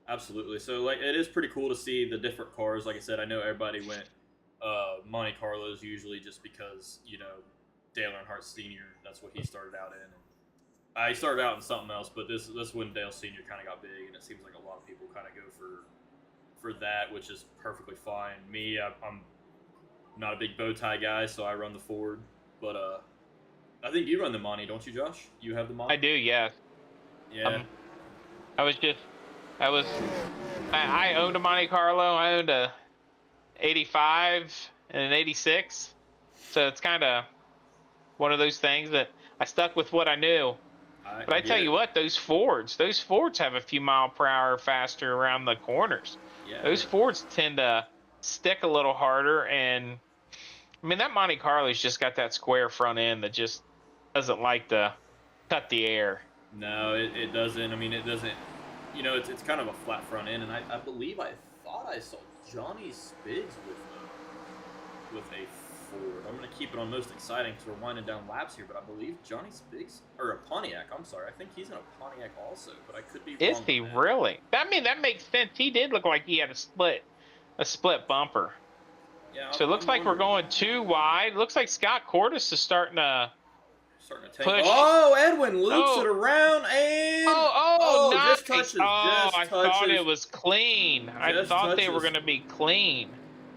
Absolutely. So like it is pretty cool to see the different cars. Like I said, I know everybody went Monte Carlos usually just because, you know, Dale Earnhardt Sr., that's what he started out in. And he started out in something else, but this when Dale Sr. kind of got big, and it seems like a lot of people kind of go for that, which is perfectly fine. Me, I'm not a big bow tie guy, so I run the Ford. But I think you run the Monte, don't you, Josh? You have the Monte? I do, yes. Yeah. I owned a Monte Carlo. I owned a 85 and an 86. So it's kind of one of those things that I stuck with what I knew. But I tell you what, those Fords have a few mile per hour faster around the corners. Yeah. Those Fords tend to stick a little harder, and I mean that Monte Carlo's just got that square front end that just doesn't like to cut the air. No, it doesn't. I mean, it doesn't. You know, it's kind of a flat front end, and I thought I saw Johnny Spiggs with a Ford. I'm going to keep it on most exciting because we're winding down laps here, but I believe Johnny Spiggs, or a Pontiac, I'm sorry. I think he's in a Pontiac also, but I could be wrong. Is he really? I mean, that makes sense. He did look like he had a split bumper. Yeah. So it looks like we're going too wide. Looks like Scott Cordes is starting to take. Push. Oh, Edwin loops it around and nice. Just touches. I thought it was clean. I thought they were going to be clean.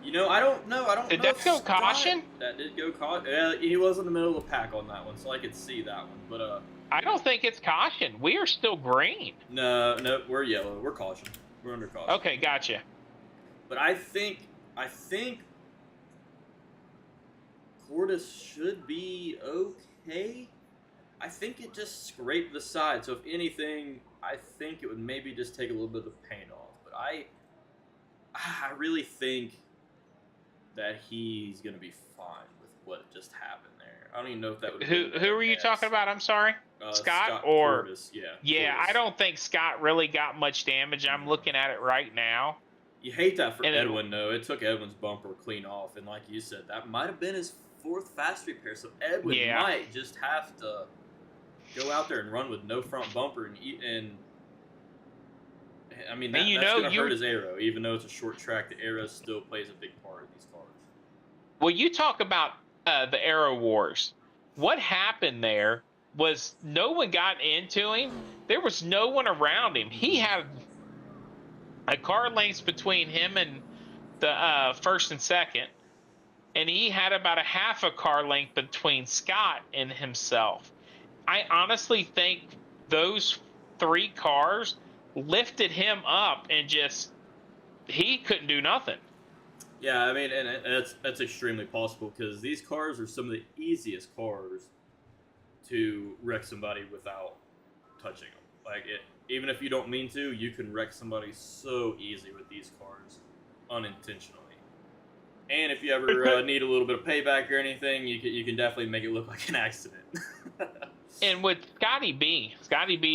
You know, I don't know. Did that go caution? That did go caution. Yeah, he was in the middle of the pack on that one, so I could see that one. But I don't think it's caution. We are still green. No, we're yellow. We're caution. We're under caution. Okay, gotcha. But I think Cordes should be okay. I think it just scraped the side. So if anything, I think it would maybe just take a little bit of the paint off. But I really think that he's gonna be fine with what just happened there. I don't even know if that would. Who were you talking about? I'm sorry, Scott or Cordes, yeah. Yeah, Cordes. I don't think Scott really got much damage. I'm looking at it right now. You hate that for Edwin, though. It took Edwin's bumper clean off, and like you said, that might have been his 4th fast repair. So Edwin might just have to go out there and run with no front bumper and I mean, that's going to hurt his aero. Even though it's a short track, the aero still plays a big part in these cars. Well, you talk about the aero wars. What happened there was no one got into him. There was no one around him. He had a car length between him and the first and second, and he had about a half a car length between Scott and himself. I honestly think those 3 cars lifted him up and he couldn't do nothing. Yeah, I mean, and that's extremely possible because these cars are some of the easiest cars to wreck somebody without touching them. Like, even if you don't mean to, you can wreck somebody so easy with these cars unintentionally. And if you ever need a little bit of payback or anything, you can definitely make it look like an accident. And with Scotty B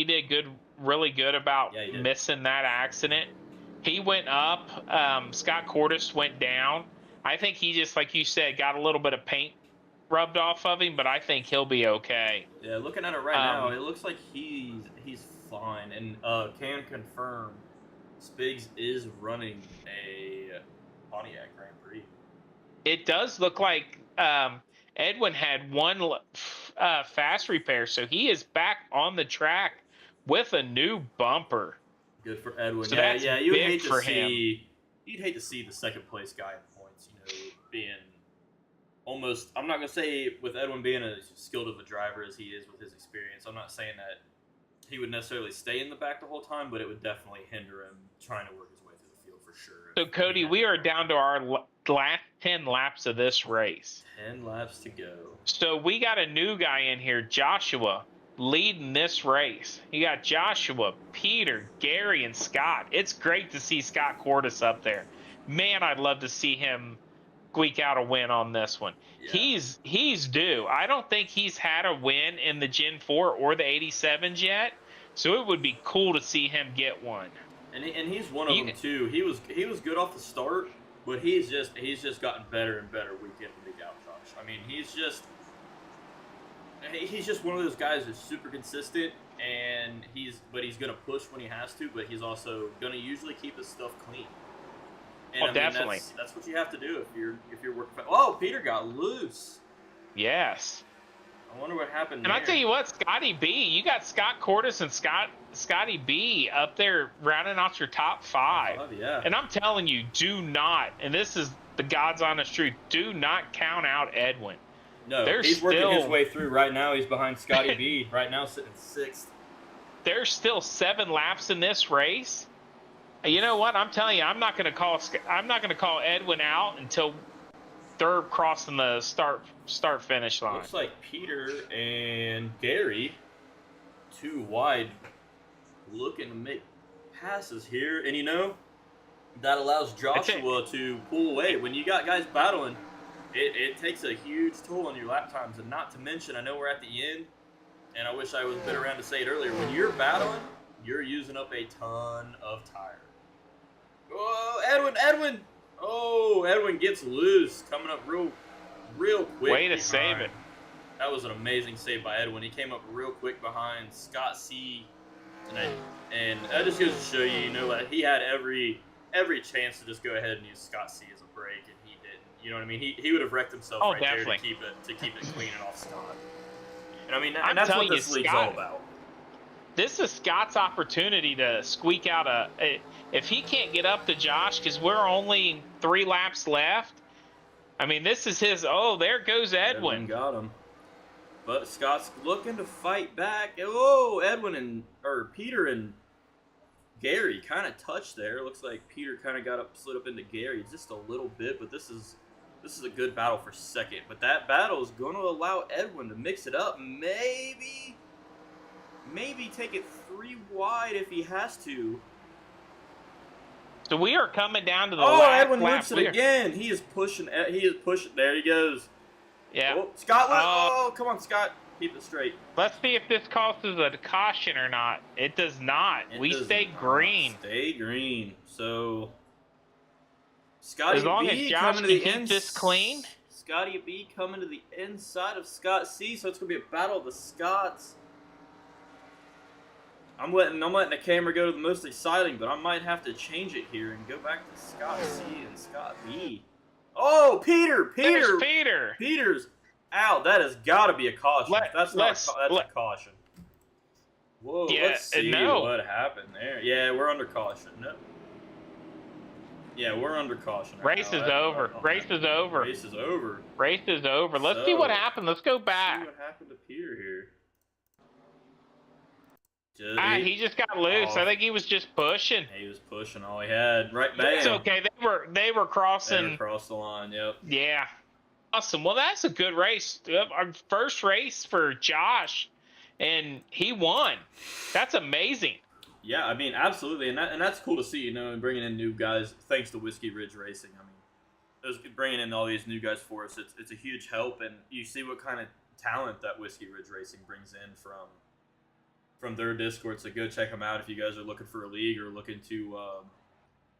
did really good about missing that accident. He went up. Scott Cordes went down. I think he just, like you said, got a little bit of paint rubbed off of him, but I think he'll be okay. Yeah, looking at it right now, it looks like he's fine, and can confirm Spigs is running a Pontiac Grand Prix. It does look like Edwin had one fast repair, so he is back on the track with a new bumper. Good for Edwin. So yeah, you'd hate to see the second place guy in points, being almost, I'm not going to say with Edwin being as skilled of a driver as he is with his experience, I'm not saying that he would necessarily stay in the back the whole time, but it would definitely hinder him trying to work his way through the field for sure. So, Cody, we are down to our last 10 laps of this race. 10 laps to go. So, we got a new guy in here, Joshua, leading this race. You got Joshua, Peter, Gary, and Scott. It's great to see Scott Cordes up there. Man, I'd love to see him squeak out a win on this one. Yeah. He's due. I don't think he's had a win in the Gen 4 or the 87s yet, so it would be cool to see him get one. And he's one of them too. He was good off the start, but he's just gotten better and better week in and week out, Josh. I mean, he's just one of those guys that's super consistent, and he's gonna push when he has to, but he's also gonna usually keep his stuff clean. And, I mean, definitely. That's what you have to do if you're working. Oh, Peter got loose. Yes. I wonder what happened. And I tell you what, Scotty B, you got Scott Cordes and Scotty B up there rounding out your top 5. Yeah. And I'm telling you, do not, and this is the God's honest truth, do not count out Edwin. No, he's working his way through right now. He's behind Scotty B right now, sitting 6th. There's still 7 laps in this race. You know what? I'm telling you, I'm not going to call Edwin out until they're crossing the start finish line. Looks like Peter and Gary, too wide, looking to make passes here, and that allows Joshua to pull away. When you got guys battling, it takes a huge toll on your lap times, and not to mention, I know we're at the end, and I wish I was been around to say it earlier. When you're battling, you're using up a ton of tire. Oh, Edwin! Oh, Edwin gets loose, coming up real quick. Way to save it. That was an amazing save by Edwin. He came up real quick behind Scott C. And that just goes to show you, like he had every chance to just go ahead and use Scott C as a break, and he didn't. You know what I mean? He would have wrecked himself there to keep it clean and off Scott. And I mean, and that's what this league's all about. This is Scott's opportunity to squeak out if he can't get up to Josh, because we're only 3 laps left. I mean, this is his. Oh, there goes Edwin. Got him. But Scott's looking to fight back. Oh, Peter and Gary kind of touched there. Looks like Peter kind of slid up into Gary just a little bit, but this is a good battle for second. But that battle is going to allow Edwin to mix it up. Maybe take it 3 wide if he has to. So we are coming down to the last lap. Edwin whips it again. He is pushing. There he goes. Yeah. Oh, Scott. Come on, Scott. Keep it straight. Let's see if this causes a caution or not. It does not. We stay green. Stay green. So, Scotty as long B as Josh can keep this clean. Scotty B coming to the inside of Scott C. So it's gonna be a battle of the Scots. I'm letting the camera go to the most exciting, but I might have to change it here and go back to Scott C and Scott B. Oh, Peter! There's Peter! Peter's out. That has got to be a caution. That's a caution. Whoa, let's see what happened there. Yeah, we're under caution. No. Yeah, we're under caution. Race is over. Race is over. Let's see what happened. Let's go back. See what happened to Peter here. He just got loose. I think he was just pushing. He was pushing all he had. Right back. It's okay. They were crossing. They were across the line. Yep. Yeah. Awesome. Well, that's a good race. Our first race for Josh, and he won. That's amazing. Yeah, I mean, absolutely, and that's cool to see. And bringing in new guys thanks to Whiskey Ridge Racing. I mean, bringing in all these new guys for us. It's a huge help, and you see what kind of talent that Whiskey Ridge Racing brings in from their Discord. So go check them out if you guys are looking for a league or looking to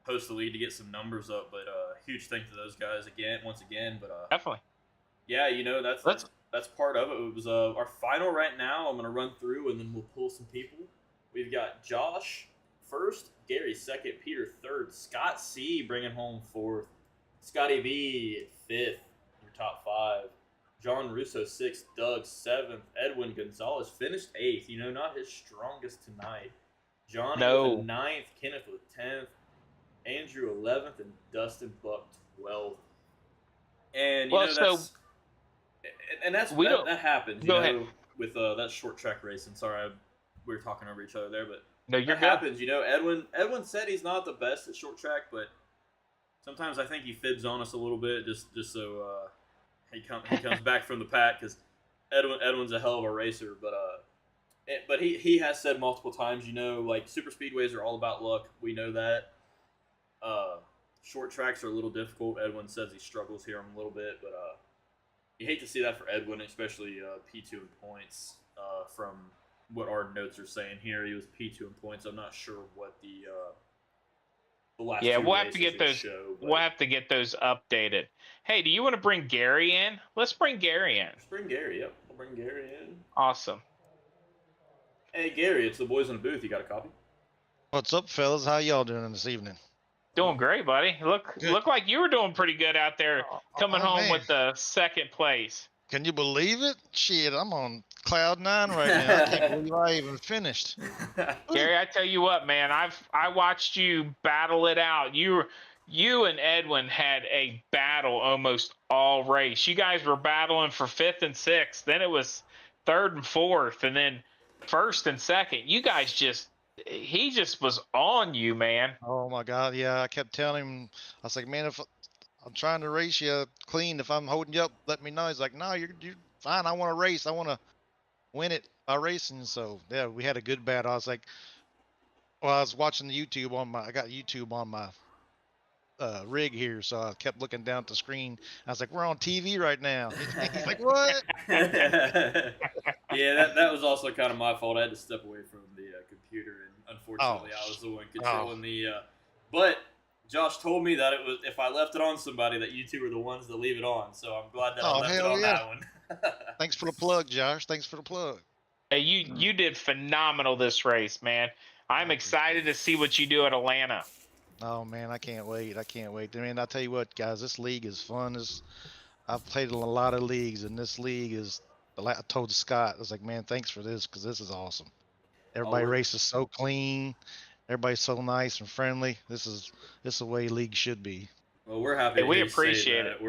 host a league to get some numbers up. But huge thank to those guys once again. But Definitely. yeah, that's part of it. It was our final right now. I'm gonna run through and then we'll pull some people. We've got Josh first, Gary second, Peter third, Scott C bringing home fourth, Scotty B at fifth, your top five, John Russo sixth, Doug seventh, Edwin Gonzalez finished eighth. Not his strongest tonight. Johnny with a ninth, Kenneth with 10th, Andrew 11th, and Dustin Buck 12th. And that happens. Go ahead. With that short track racing. Sorry, we were talking over each other there, but no, you're that good. happens. Edwin said he's not the best at short track, but sometimes I think he fibs on us a little bit, just so he comes back from the pack, because Edwin's a hell of a racer, but he has said multiple times, like super speedways are all about luck. We know that. Short tracks are a little difficult. Edwin says he struggles here a little bit, but you hate to see that for Edwin, especially P2 in points. From what our notes are saying here, he was P2 in points. I'm not sure what the last. Yeah, we'll have to get those. We'll have to get those updated. Hey, do you want to bring Gary in? Let's bring Gary in. Let's bring Gary. Yep, we'll bring Gary in. Awesome. Hey, Gary, it's the boys in the booth. You got a copy? What's up, fellas? How y'all doing this evening? Doing great, buddy. Look like you were doing pretty good out there, coming home man. with the second place. Can you believe it? Shit, I'm on cloud 9 right now. I can't believe I even finished. Gary, I tell you what, man, I watched you battle it out. You and Edwin had a battle almost all race. You guys were battling for 5th and 6th. Then it was 3rd and 4th, and then 1st and 2nd. You guys he just was on you, man. Oh my God, yeah. I kept telling him, I was like, man, if I'm trying to race you clean, if I'm holding you up, let me know. He's like, no, you're fine. I want to race. I want to win it by racing. So yeah, we had a good battle. I was like, well, I was watching the YouTube I got YouTube on my rig here, so I kept looking down at the screen. I was like, we're on TV right now. He's like, what? Yeah, that was also kind of my fault. I had to step away from the computer, and unfortunately, I was the one controlling the. But Josh told me that it was, if I left it on somebody, that you two were the ones that leave it on. So I'm glad that I left it on that one. Thanks for the plug, Josh. Thanks for the plug. Hey, you did phenomenal this race, man. I'm excited to see what you do at Atlanta. Oh man, I can't wait. I can't wait. I mean, I'll tell you what, guys, this league is fun. I've played in a lot of leagues, and this league is. I told Scott, I was like, man, thanks for this, because this is awesome. Everybody races so clean. Everybody's so nice and friendly. This is the way league should be. Well, we're happy. We appreciate it.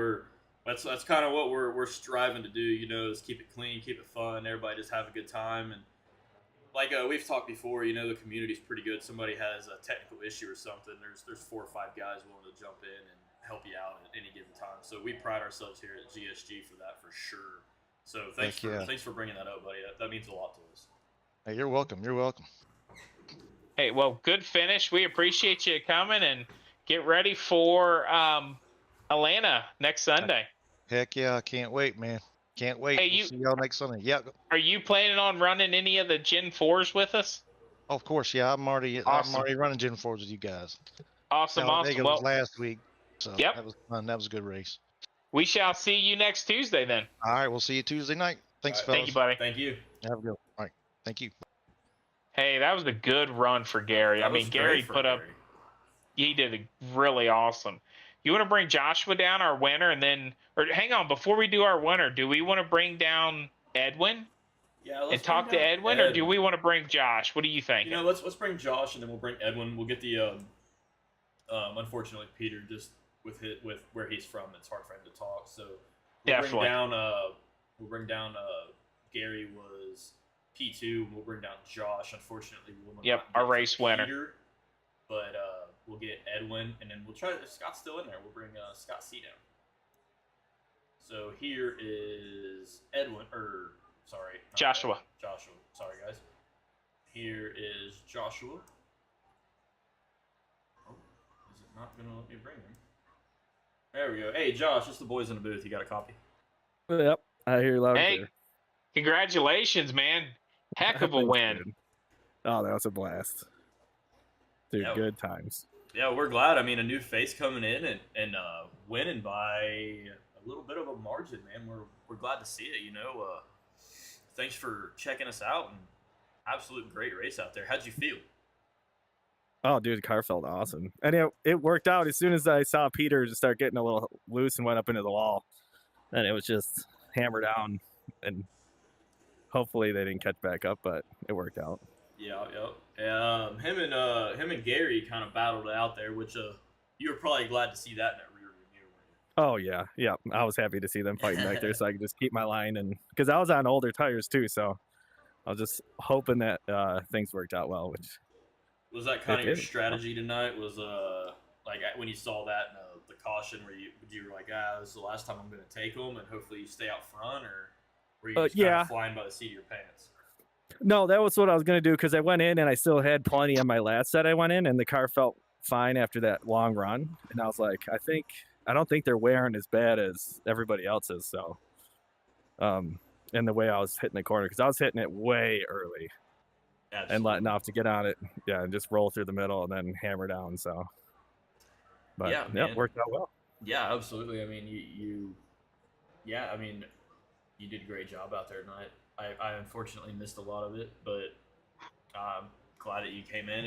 That's kind of what we're striving to do. Is keep it clean, keep it fun. Everybody just have a good time, and like we've talked before, the community's pretty good. Somebody has a technical issue or something, there's 4 or 5 guys willing to jump in and help you out at any given time. So we pride ourselves here at GSG for that, for sure. So thanks for bringing that up, buddy. That means a lot to us. Hey, you're welcome. You're welcome. Hey, well, good finish. We appreciate you coming, and get ready for Atlanta next Sunday. Heck yeah, I can't wait, man. Can't wait. Hey, we'll see y'all next Sunday. Yeah. Are you planning on running any of the Gen 4s with us? Oh, of course, yeah. I'm already running Gen 4s with you guys. Awesome. It was last week, so yep. That was fun. That was a good race. We shall see you next Tuesday then. All right, we'll see you Tuesday night. Thanks, fellas. Thank you, buddy. Thank you. Have a good one. All right, thank you. Hey, that was a good run for Gary. Gary put up. He did really awesome. You want to bring Joshua down, our winner, or hang on, before we do our winner, do we want to bring down Edwin? Yeah, and talk to Edwin, or do we want to bring Josh? What do you think? Let's bring Josh, and then we'll bring Edwin. We'll get the unfortunately Peter, just with where he's from, it's hard for him to talk. So we'll bring down Gary was P2. We'll bring down Josh. Unfortunately, our race Peter, winner. But we'll get Edwin, and then we'll try. Scott's still in there. We'll bring Scott C down. So here is Edwin, Joshua. Joshua. Sorry, guys. Here is Joshua. Oh, is it not going to let me bring him? There we go. Hey, Josh, it's the boys in the booth. You got a copy? Yep, I hear you loud and Hey, clear. congratulations, man! Heck of a Thanks, win. dude. Oh, that was a blast. Dude, Yeah. good times. Yeah, we're glad. I mean, a new face coming in and winning by a little bit of a margin, man. We're glad to see it. Thanks for checking us out, and absolute great race out there. How'd you feel? Oh, dude, the car felt awesome. And it worked out as soon as I saw Peter just start getting a little loose and went up into the wall. And it was just hammer down. And hopefully they didn't catch back up, but it worked out. Yeah. Him and Gary kind of battled it out there, which you were probably glad to see that in that rear view mirror, weren't you? Oh, yeah. I was happy to see them fighting back there so I could just keep my line. And because I was on older tires too, so I was just hoping that things worked out well, which... Was that kind of your strategy tonight? Was like when you saw that the caution where you were like, this is the last time I'm going to take them, and hopefully you stay out front, or were you just kind of flying by the seat of your pants? No, that was what I was going to do because I went in and I still had plenty on my last set I went in, and the car felt fine after that long run. And I was like, I don't think they're wearing as bad as everybody else's. So, and the way I was hitting the corner, because I was hitting it way early. Absolutely. And letting off to get on it, and just roll through the middle and then hammer down. So, but yeah, worked out well. Yeah, absolutely. I mean, you did a great job out there tonight. I unfortunately missed a lot of it, but I'm glad that you came in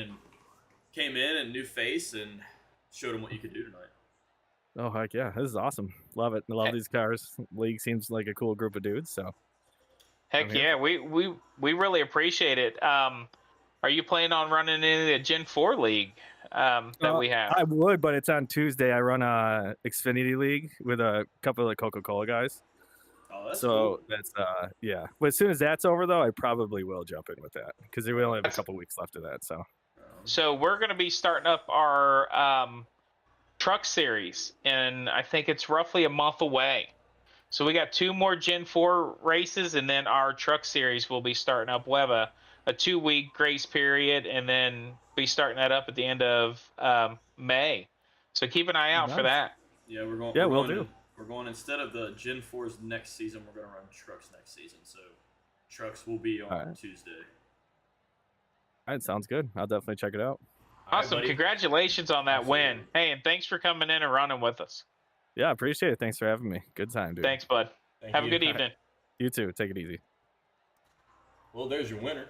and new face and showed them what you could do tonight. Oh heck yeah, this is awesome. Love it. I love these cars. League seems like a cool group of dudes. So. Heck yeah, we really appreciate it. Are you planning on running in the Gen 4 league that we have? I would, but it's on Tuesday. I run a Xfinity League with a couple of the Coca-Cola guys. Oh, that's so cool. That's yeah. But as soon as that's over, though, I probably will jump in with that because we only have a couple weeks left of that. So we're going to be starting up our truck series, and I think it's roughly a month away. So we got 2 more Gen 4 races, and then our truck series will be starting up. We'll have a 2-week grace period, and then be starting that up at the end of May. So keep an eye out for that. Yeah, we're going. Yeah, we're we'll going, do. We're going, instead of the Gen 4's next season, we're going to run trucks next season. So trucks will be on Tuesday. All right, sounds good. I'll definitely check it out. Awesome. Right, congratulations on that win. Hey, and thanks for coming in and running with us. Yeah, I appreciate it. Thanks for having me. Good time, dude. Thanks, bud. Have a good evening. You too. Take it easy. Well, there's your winner,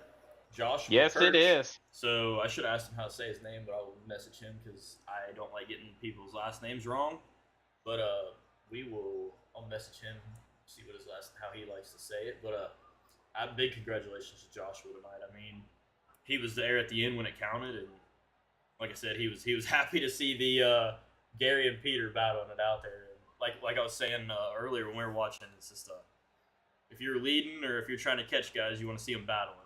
Josh. Yes, it is. So I should have asked him how to say his name, but I'll message him because I don't like getting people's last names wrong. But I'll message him, see what how he likes to say it. But big congratulations to Joshua tonight. I mean, he was there at the end when it counted, and like I said, he was happy to see the Gary and Peter battling it out there. And like I was saying earlier when we were watching, it's just if you're leading or if you're trying to catch guys, you want to see them battling.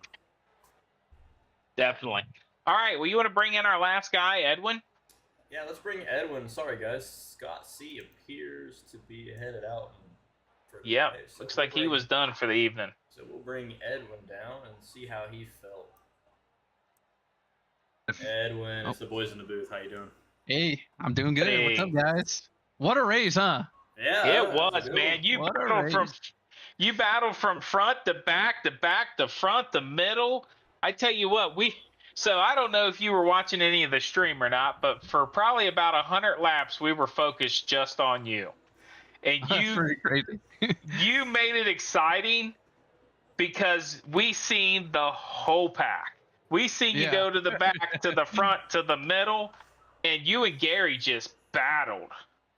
Definitely. All right. Well, you want to bring in our last guy, Edwin? Yeah, let's bring Edwin. Sorry, guys. Scott C appears to be headed out. Yeah, so looks like he was done for the evening. So we'll bring Edwin down and see how he felt. Edwin, it's the boys in the booth. How you doing? Hey, I'm doing good. Hey. What's up, guys? What a race, huh? Yeah, it was, man. You battled from front to back to back to front to middle. I tell you what, so I don't know if you were watching any of the stream or not, but for probably about 100 laps, we were focused just on you. And That's pretty crazy. you made it exciting because we seen the whole pack. We seen you go to the back, to the front, to the middle, and you and Gary just battled.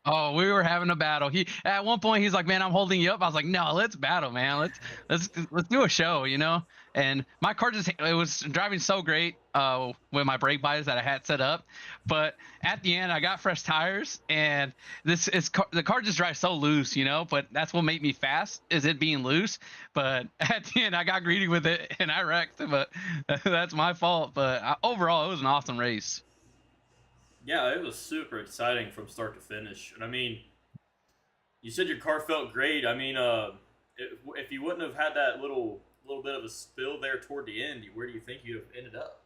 Oh, we were having a battle. At one point he's like, "Man, I'm holding you up." I was like, "No, let's battle, man. Let's do a show, you know." And my car it was driving so great with my brake bias that I had set up, but at the end I got fresh tires, and the car just drives so loose, you know. But that's what made me fast, is it being loose. But at the end I got greedy with it and I wrecked. But that's my fault. But overall, it was an awesome race. Yeah, it was super exciting from start to finish. And I mean, you said your car felt great. I mean, if you wouldn't have had that little bit of a spill there toward the end, where do you think you'd have ended up?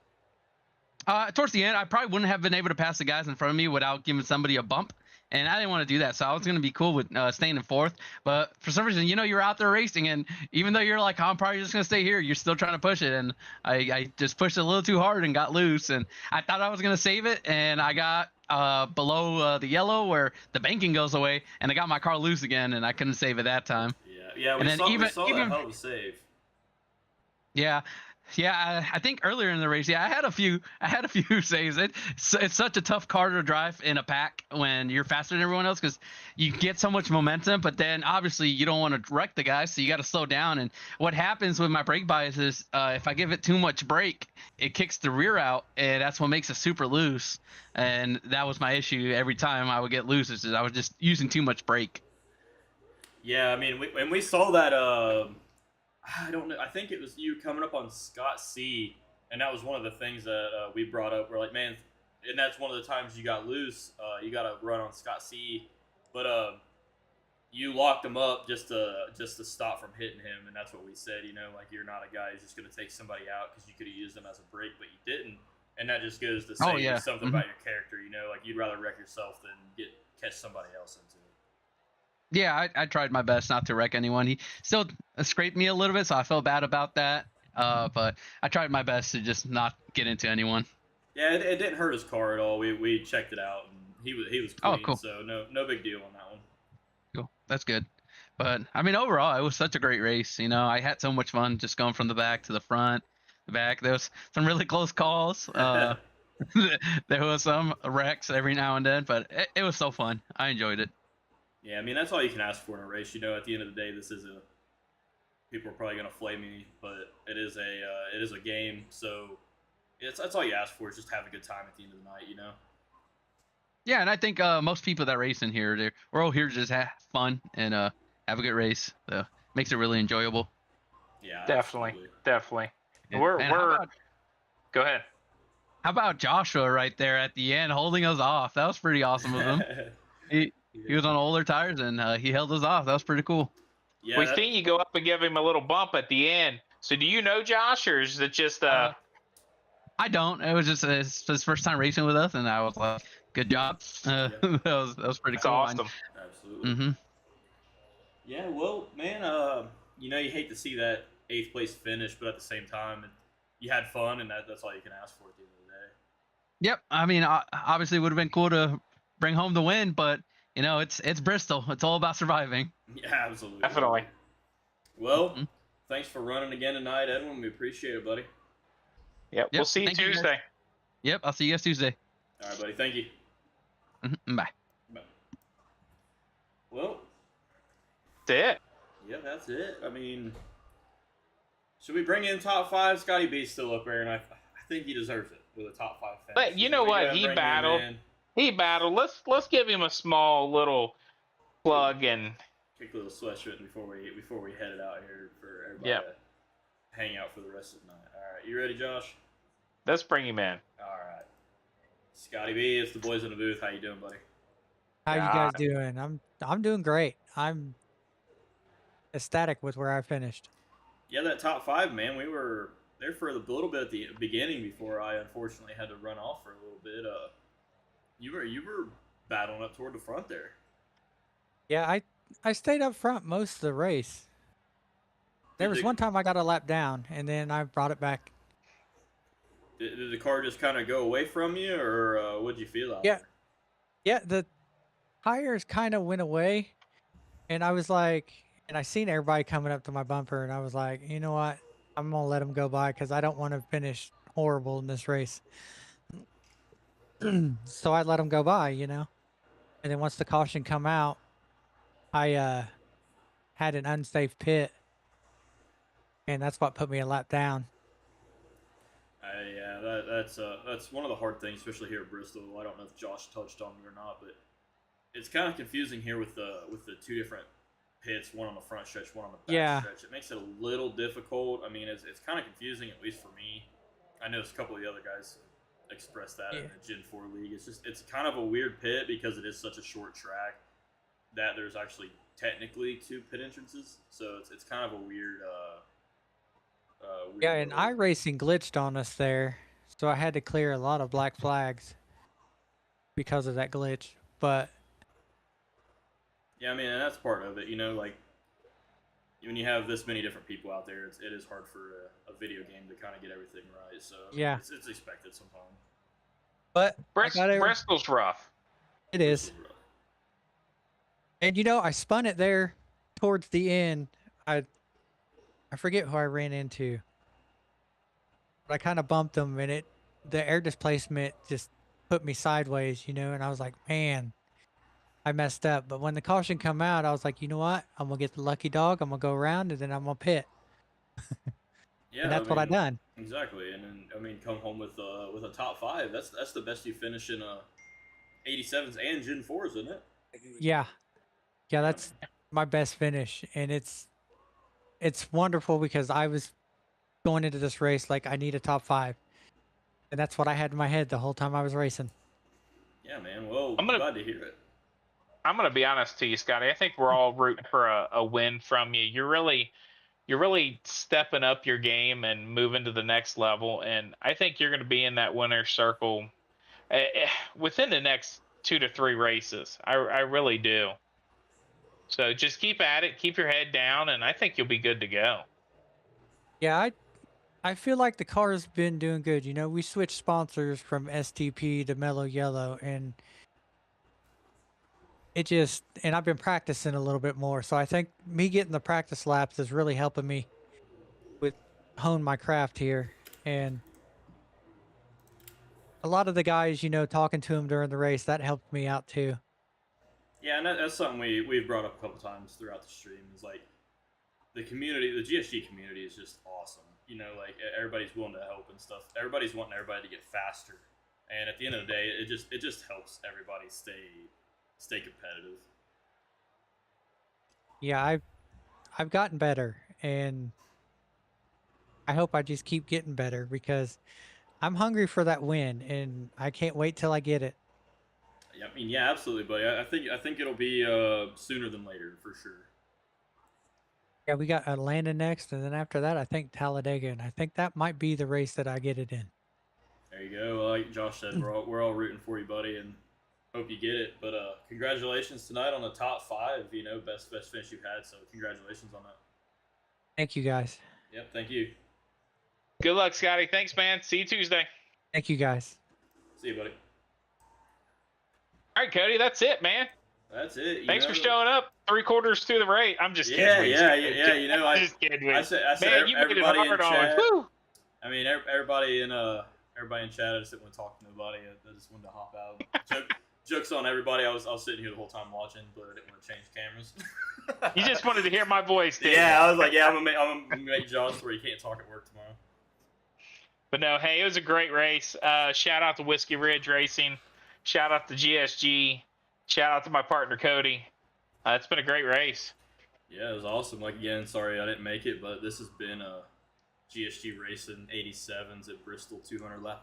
Towards the end, I probably wouldn't have been able to pass the guys in front of me without giving somebody a bump. and I didn't want to do that. So I was gonna be cool with staying in fourth, but for some reason, you're out there racing, and even though you're like, I'm probably just gonna stay here, you're still trying to push it, and I just pushed it a little too hard and got loose, and I thought I was gonna save it, and I got below the yellow where the banking goes away, and I got my car loose again, and I couldn't save it that time. Yeah. We saw that hell of a save. Yeah, I think earlier in the race, I had a few saves. It's such a tough car to drive in a pack when you're faster than everyone else because you get so much momentum, but then obviously you don't want to wreck the guy, so you got to slow down. And what happens with my brake bias is if I give it too much brake, it kicks the rear out, and that's what makes it super loose. And that was my issue every time I would get loose, is I was just using too much brake. Yeah, I mean, when we saw that, I don't know. I think it was you coming up on Scott C, and that was one of the things that we brought up. We're like, man, and that's one of the times you got loose. You got to run on Scott C, but you locked him up just to stop from hitting him, and that's what we said. Like you're not a guy who's just going to take somebody out because you could have used them as a brake, but you didn't, and that just goes to say something about your character. Like you'd rather wreck yourself than catch somebody else into it. Yeah, I tried my best not to wreck anyone. He still scraped me a little bit, so I felt bad about that. But I tried my best to just not get into anyone. Yeah, it didn't hurt his car at all. We checked it out, and he was clean. Oh, cool. So no big deal on that one. Cool, that's good. But I mean, overall, it was such a great race. I had so much fun just going from the back to the front, the back. There was some really close calls. There was some wrecks every now and then, but it was so fun. I enjoyed it. Yeah, I mean, that's all you can ask for in a race. At the end of the day, people are probably going to flame me, but it is a game. So that's all you ask for, is just have a good time at the end of the night, Yeah, and I think most people that race in here, we're all here to just have fun and have a good race. So makes it really enjoyable. Yeah, definitely. Yeah. We're go ahead. How about Joshua right there at the end holding us off? That was pretty awesome of him. He was on older tires, and he held us off. That was pretty cool. Yeah, We seen you go up and give him a little bump at the end. So do you know Josh, or is it just I don't. It was just his first time racing with us, and I was like, "Good job." That was pretty That's cool. awesome. Absolutely. Mm-hmm. Yeah, well, man, you hate to see that 8th place finish, but at the same time, you had fun, and that's all you can ask for at the end of the day. Yep. I mean, obviously, it would have been cool to bring home the win, but it's Bristol. It's all about surviving. Yeah, absolutely. Definitely. Well, thanks for running again tonight, Edwin. We appreciate it, buddy. Yep. We'll see you Thank you, guys. Tuesday. Yep. I'll see you guys Tuesday. All right, buddy. Thank you. Bye. Bye. Well, That's it. yeah, that's it. I mean, should we bring in top 5? Scotty B's still up there, and I think he deserves it with a top 5 finish. But you know what? He battled. Let's give him a small little plug and kick a little sweatshirt before we head it out here for everybody to hang out for the rest of the night. All right, you ready, Josh? let's bring him in. All right, Scotty B, it's the boys in the booth. How you doing, buddy? How you guys doing? I'm doing great. I'm ecstatic with where I finished. Yeah, that top 5, man. We were there for a little bit at the beginning before I unfortunately had to run off for a little bit. You were battling up toward the front there. Yeah, I stayed up front most of the race. There was one time I got a lap down, and then I brought it back. Did the car just kind of go away from you, or what'd you feel out there? Yeah, the tires kind of went away, and I was like, and I seen everybody coming up to my bumper, and I was like, you know what? I'm gonna let them go by because I don't want to finish horrible in this race. So I let them go by, and then once the caution come out, I had an unsafe pit, and that's what put me a lap down. Yeah, that's one of the hard things, especially here at Bristol. I don't know if Josh touched on it or not, but it's kind of confusing here with the 2 different pits, one on the front stretch, one on the back stretch. It makes it a little difficult. I mean, it's kind of confusing, at least for me. I know a couple of the other guys expressed that in the Gen 4 league. It's kind of a weird pit because it is such a short track that there's actually technically 2 pit entrances. So it's kind of a weird. Yeah, and Iracing glitched on us there, so I had to clear a lot of black flags because of that glitch. But Yeah, I mean, and that's part of it. You know, like when you have this many different people out there, it is hard for a video game to kind of get everything right. So I mean, Yeah. it's expected sometimes. But I got it. Bristol's rough. It is. And you know, I spun it there towards the end. I forget who I ran into. But I kind of bumped them, and the air displacement just put me sideways, you know, and I was like, man, I messed up. But when the caution come out, I was like, you know what? I'm gonna get the lucky dog. I'm gonna go around, and then I'm gonna pit. Yeah, And that's I what I mean, done. exactly. And then I mean, come home with a top 5. That's the best you finish in 87s and Gen 4s, isn't it? Yeah, yeah, that's my best finish, and it's wonderful because I was going into this race like I need a top 5, and that's what I had in my head the whole time I was racing. Yeah, man. Well, I'm gonna glad to hear it. I'm gonna be honest to you, Scotty. I think we're all rooting for a win from you. You're really stepping up your game and moving to the next level, and I think you're going to be in that winner's circle within the next 2 to 3 races. I really do. So just keep at it, keep your head down, and I think you'll be good to go. Yeah, I feel like the car's been doing good. You know, we switched sponsors from STP to Mellow Yellow, and and I've been practicing a little bit more. So I think me getting the practice laps is really helping me with hone my craft here. And a lot of the guys, you know, talking to them during the race, that helped me out too. Yeah, and that's something we've brought up a couple times throughout the stream. Is like the community, the GSG community is just awesome. You know, like everybody's willing to help and stuff. Everybody's wanting everybody to get faster, and at the end of the day, it just helps everybody stay competitive. Yeah, I've gotten better, and I hope I just keep getting better because I'm hungry for that win, and I can't wait till I get it. Yeah, I mean, yeah, absolutely, buddy. I think it'll be sooner than later for sure. Yeah, we got Atlanta next, and then after that, I think Talladega, and I think that might be the race that I get it in. There you go. Like Josh said, we're all rooting for you, buddy, and hope you get it. But congratulations tonight on the top 5. You know, best finish you've had. So congratulations on that. Thank you, guys. Yep. Thank you. Good luck, Scotty. Thanks, man. See you Tuesday. Thank you, guys. See you, buddy. All right, Cody. That's it, man. That's it. Thanks for showing up 3/4 through the race. I'm just kidding. Yeah. You know, I'm just kidding. I said man, you made it everybody hard in on chat. us. Woo! I mean, everybody in chat. I just didn't want to talk to nobody. I just wanted to hop out. Jokes on everybody. I was sitting here the whole time watching, but I didn't want to change cameras. You just wanted to hear my voice, didn't Yeah, you? I was like, yeah, I'm gonna make Josh where he can't talk at work tomorrow. But no, hey, it was a great race. Shout out to Whiskey Ridge Racing. Shout out to GSG. Shout out to my partner Cody. It's been a great race. Yeah, it was awesome. Like again, sorry I didn't make it, but this has been a GSG Racing 87s at Bristol 200 lap